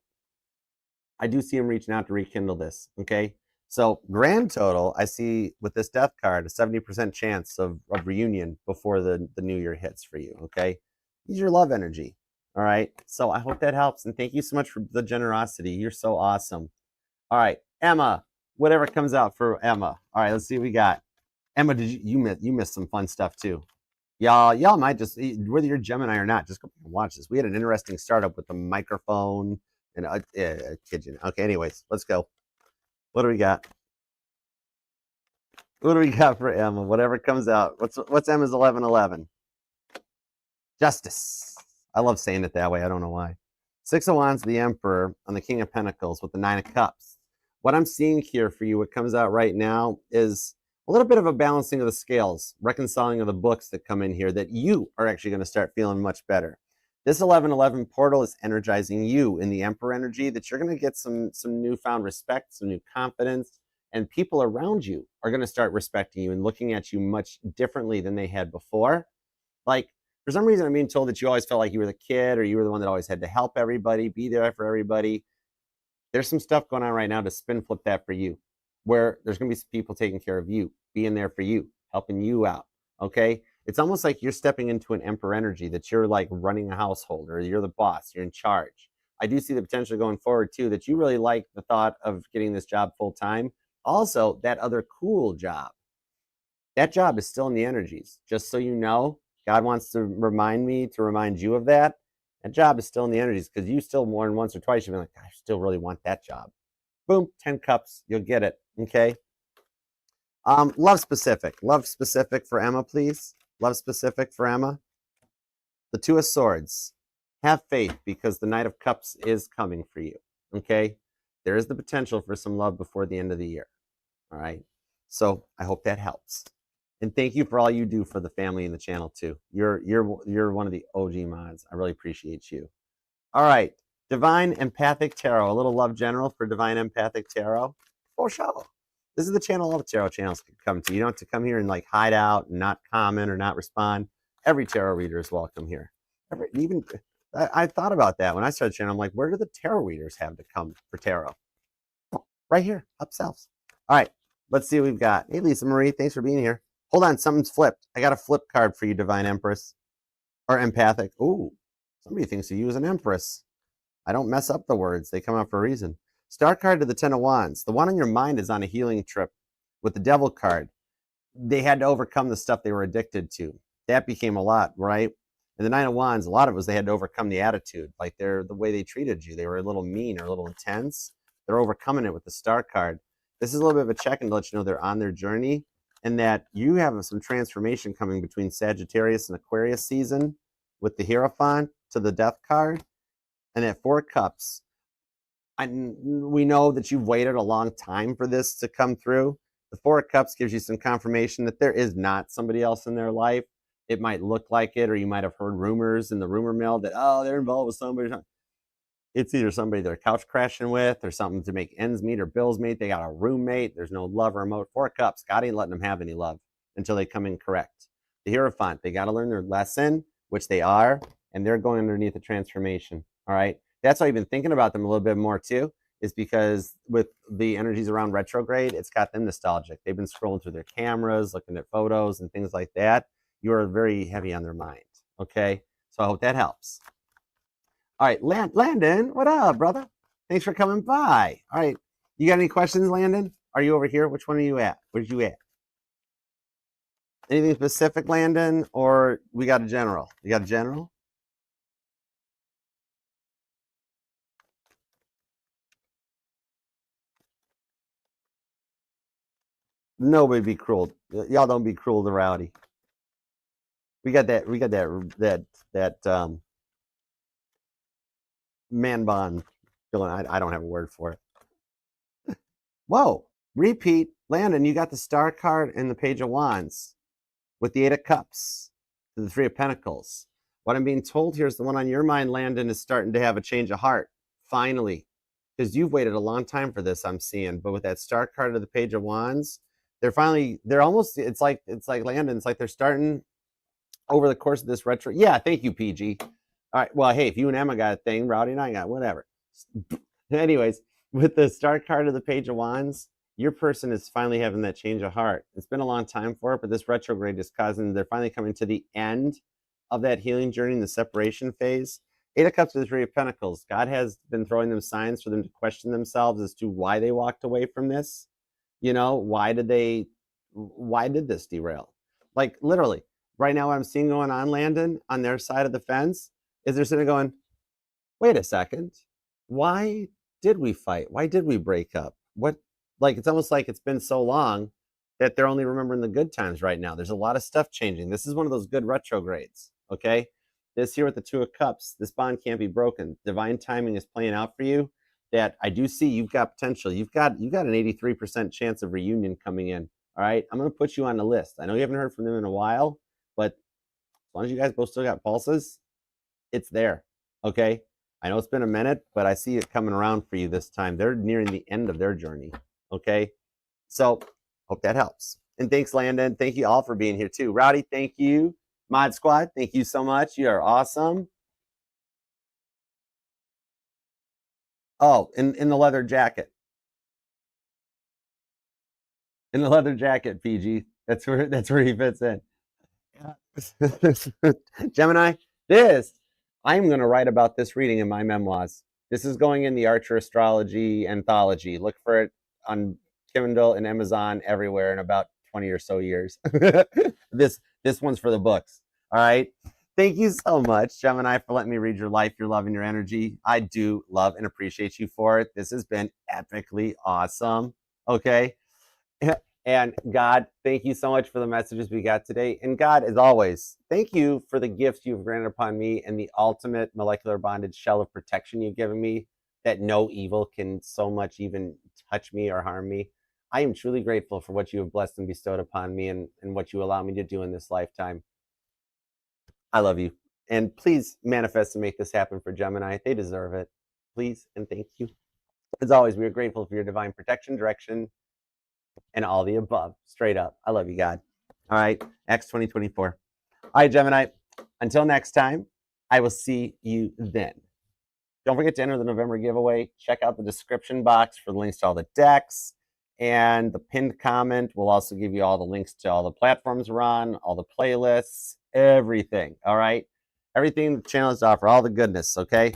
I do see him reaching out to rekindle this, okay? So grand total, I see with this Death card, a 70% chance of reunion before the new year hits for you, okay? Use your love energy, all right? So I hope that helps, and thank you so much for the generosity. You're so awesome. All right, Emma, whatever comes out for Emma. All right, let's see what we got. Emma, you missed some fun stuff too. Y'all might just, whether you're Gemini or not, just go and watch this. We had an interesting startup with the microphone and kid you. Okay, anyways, let's go. What do we got? What do we got for Emma? Whatever comes out. What's Emma's 1111? Justice. I love saying it that way. I don't know why. Six of Wands, the Emperor, on the King of Pentacles with the Nine of Cups. What I'm seeing here for you, what comes out right now, is a little bit of a balancing of the scales, reconciling of the books that come in here, that you are actually going to start feeling much better. This 1111 portal is energizing you in the Emperor energy, that you're going to get some newfound respect, some new confidence, and people around you are going to start respecting you and looking at you much differently than they had before. Like, for some reason, I'm being told that you always felt like you were the kid, or you were the one that always had to help everybody, be there for everybody. There's some stuff going on right now to spin flip that for you, where there's going to be some people taking care of you, being there for you, helping you out. Okay. It's almost like you're stepping into an Emperor energy, that you're like running a household, or you're the boss, you're in charge. I do see the potential going forward too, that you really like the thought of getting this job full time. Also, that other cool job, that job is still in the energies. Just so you know, God wants to remind me to remind you of that. That job is still in the energies, because you still more than once or twice you've been like, I still really want that job. Boom, 10 cups, you'll get it. Okay. Love specific for Emma, please. Love specific for Emma. The Two of Swords. Have faith, because the Knight of Cups is coming for you. Okay. There is the potential for some love before the end of the year. All right. So I hope that helps. And thank you for all you do for the family and the channel too. You're one of the OG mods. I really appreciate you. All right. Divine Empathic Tarot. A little love general for Divine Empathic Tarot. For sure. This is the channel all the tarot channels can come to. You don't have to come here and like hide out and not comment or not respond. Every tarot reader is welcome here. I thought about that when I started the channel. I'm like, where do the tarot readers have to come for tarot? Oh, right here, up selves. All right, let's see what we've got. Hey, Lisa Marie, thanks for being here. Hold on, something's flipped. I got a flip card for you, Divine Empress. Or Empathic. Ooh, somebody thinks of you as an Empress. I don't mess up the words. They come out for a reason. Star card to the Ten of Wands. The one on your mind is on a healing trip. With the Devil card, they had to overcome the stuff they were addicted to. That became a lot, right? And the Nine of Wands, a lot of it was they had to overcome the attitude, like the way they treated you. They were a little mean or a little intense. They're overcoming it with the Star card. This is a little bit of a check-in to let you know they're on their journey, and that you have some transformation coming between Sagittarius and Aquarius season with the Hierophant to the Death card, and at Four Cups. We know that you've waited a long time for this to come through. The Four of Cups gives you some confirmation that there is not somebody else in their life. It might look like it, or you might have heard rumors in the rumor mill that, oh, they're involved with somebody. It's either somebody they're couch crashing with, or something to make ends meet or bills meet. They got a roommate. There's no love or emotion. Four of Cups, God ain't letting them have any love until they come in correct. The Hierophant, they got to learn their lesson, which they are, and they're going underneath the transformation. All right. That's why I've been thinking about them a little bit more too, is because with the energies around retrograde, it's got them nostalgic. They've been scrolling through their cameras, looking at photos and things like that. You are very heavy on their mind. Okay. So I hope that helps. All right. Landon, what up, brother? Thanks for coming by. All right. You got any questions, Landon? Are you over here? Which one are you at? Where'd you at? Anything specific, Landon? Or we got a general? You got a general? Nobody be cruel. Y'all don't be cruel to Rowdy. We got that man bond going. I don't have a word for it. Whoa, repeat. Landon, you got the Star card and the Page of Wands with the Eight of Cups to the Three of Pentacles. What I'm being told here is the one on your mind, Landon, is starting to have a change of heart, finally. Because you've waited a long time for this, I'm seeing. But with that Star card of the Page of Wands, they're almost, it's like Landon, it's like they're starting over the course of this retro. Yeah, thank you, PG. All right, well, hey, if you and Emma got a thing, Rowdy and I got whatever. Anyways, with the Star card of the Page of Wands, your person is finally having that change of heart. It's been a long time for it, but this retrograde is causing, they're finally coming to the end of that healing journey in the separation phase. Eight of Cups to the Three of Pentacles. God has been throwing them signs for them to question themselves as to why they walked away from this. You know, why did this derail? Like literally, right now what I'm seeing going on, Landon, on their side of the fence, is they're sitting going, wait a second, why did we fight? Why did we break up? What, like, it's almost like it's been so long that they're only remembering the good times right now. There's a lot of stuff changing. This is one of those good retrogrades, okay? This here with the Two of Cups, this bond can't be broken. Divine timing is playing out for you. That I do see you've got potential. You've got an 83% chance of reunion coming in All right, I'm going to put you on the list. I know you haven't heard from them in a while, but as long as you guys both still got pulses, it's there. Okay, I know it's been a minute, but I see it coming around for you this time. They're nearing the end of their journey. Okay, so hope that helps. And thanks, Landon. Thank you all for being here too. Rowdy, thank you. Mod Squad, thank you so much. You are awesome. Oh, in the leather jacket. In the leather jacket, PG. That's where he fits in. Gemini, I'm going to write about this reading in my memoirs. This is going in the Archer Astrology anthology. Look for it on Kindle and Amazon everywhere in about 20 or so years. This one's for the books. All right. Thank you so much, Gemini, for letting me read your life, your love, and your energy. I do love and appreciate you for it. This has been epically awesome. Okay. And God, thank you so much for the messages we got today. And God, as always, thank you for the gifts you've granted upon me and the ultimate molecular bonded shell of protection you've given me, that no evil can so much even touch me or harm me. I am truly grateful for what you have blessed and bestowed upon me and what you allow me to do in this lifetime. I love you. And please manifest and make this happen for Gemini. They deserve it. Please and thank you. As always, we are grateful for your divine protection, direction, and all the above. Straight up. I love you, God. All right. X 2024. All right, Gemini. Until next time, I will see you then. Don't forget to enter the November giveaway. Check out the description box for the links to all the decks. And the pinned comment will also give you all the links to all the platforms we're on, all the playlists, everything. All right. Everything the channel has to offer, all the goodness. Okay.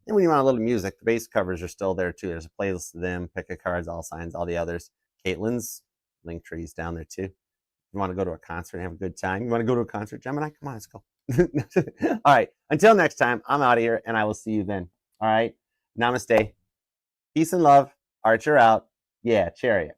And when you want a little music, the base covers are still there too. There's a playlist of them, pick a cards, all signs, all the others. Caitlin's link trees down there too. You want to go to a concert and have a good time? You want to go to a concert, Gemini? Come on, let's go. All right. Until next time, I'm out of here and I will see you then. All right. Namaste. Peace and love. Archer out. Yeah, chariot.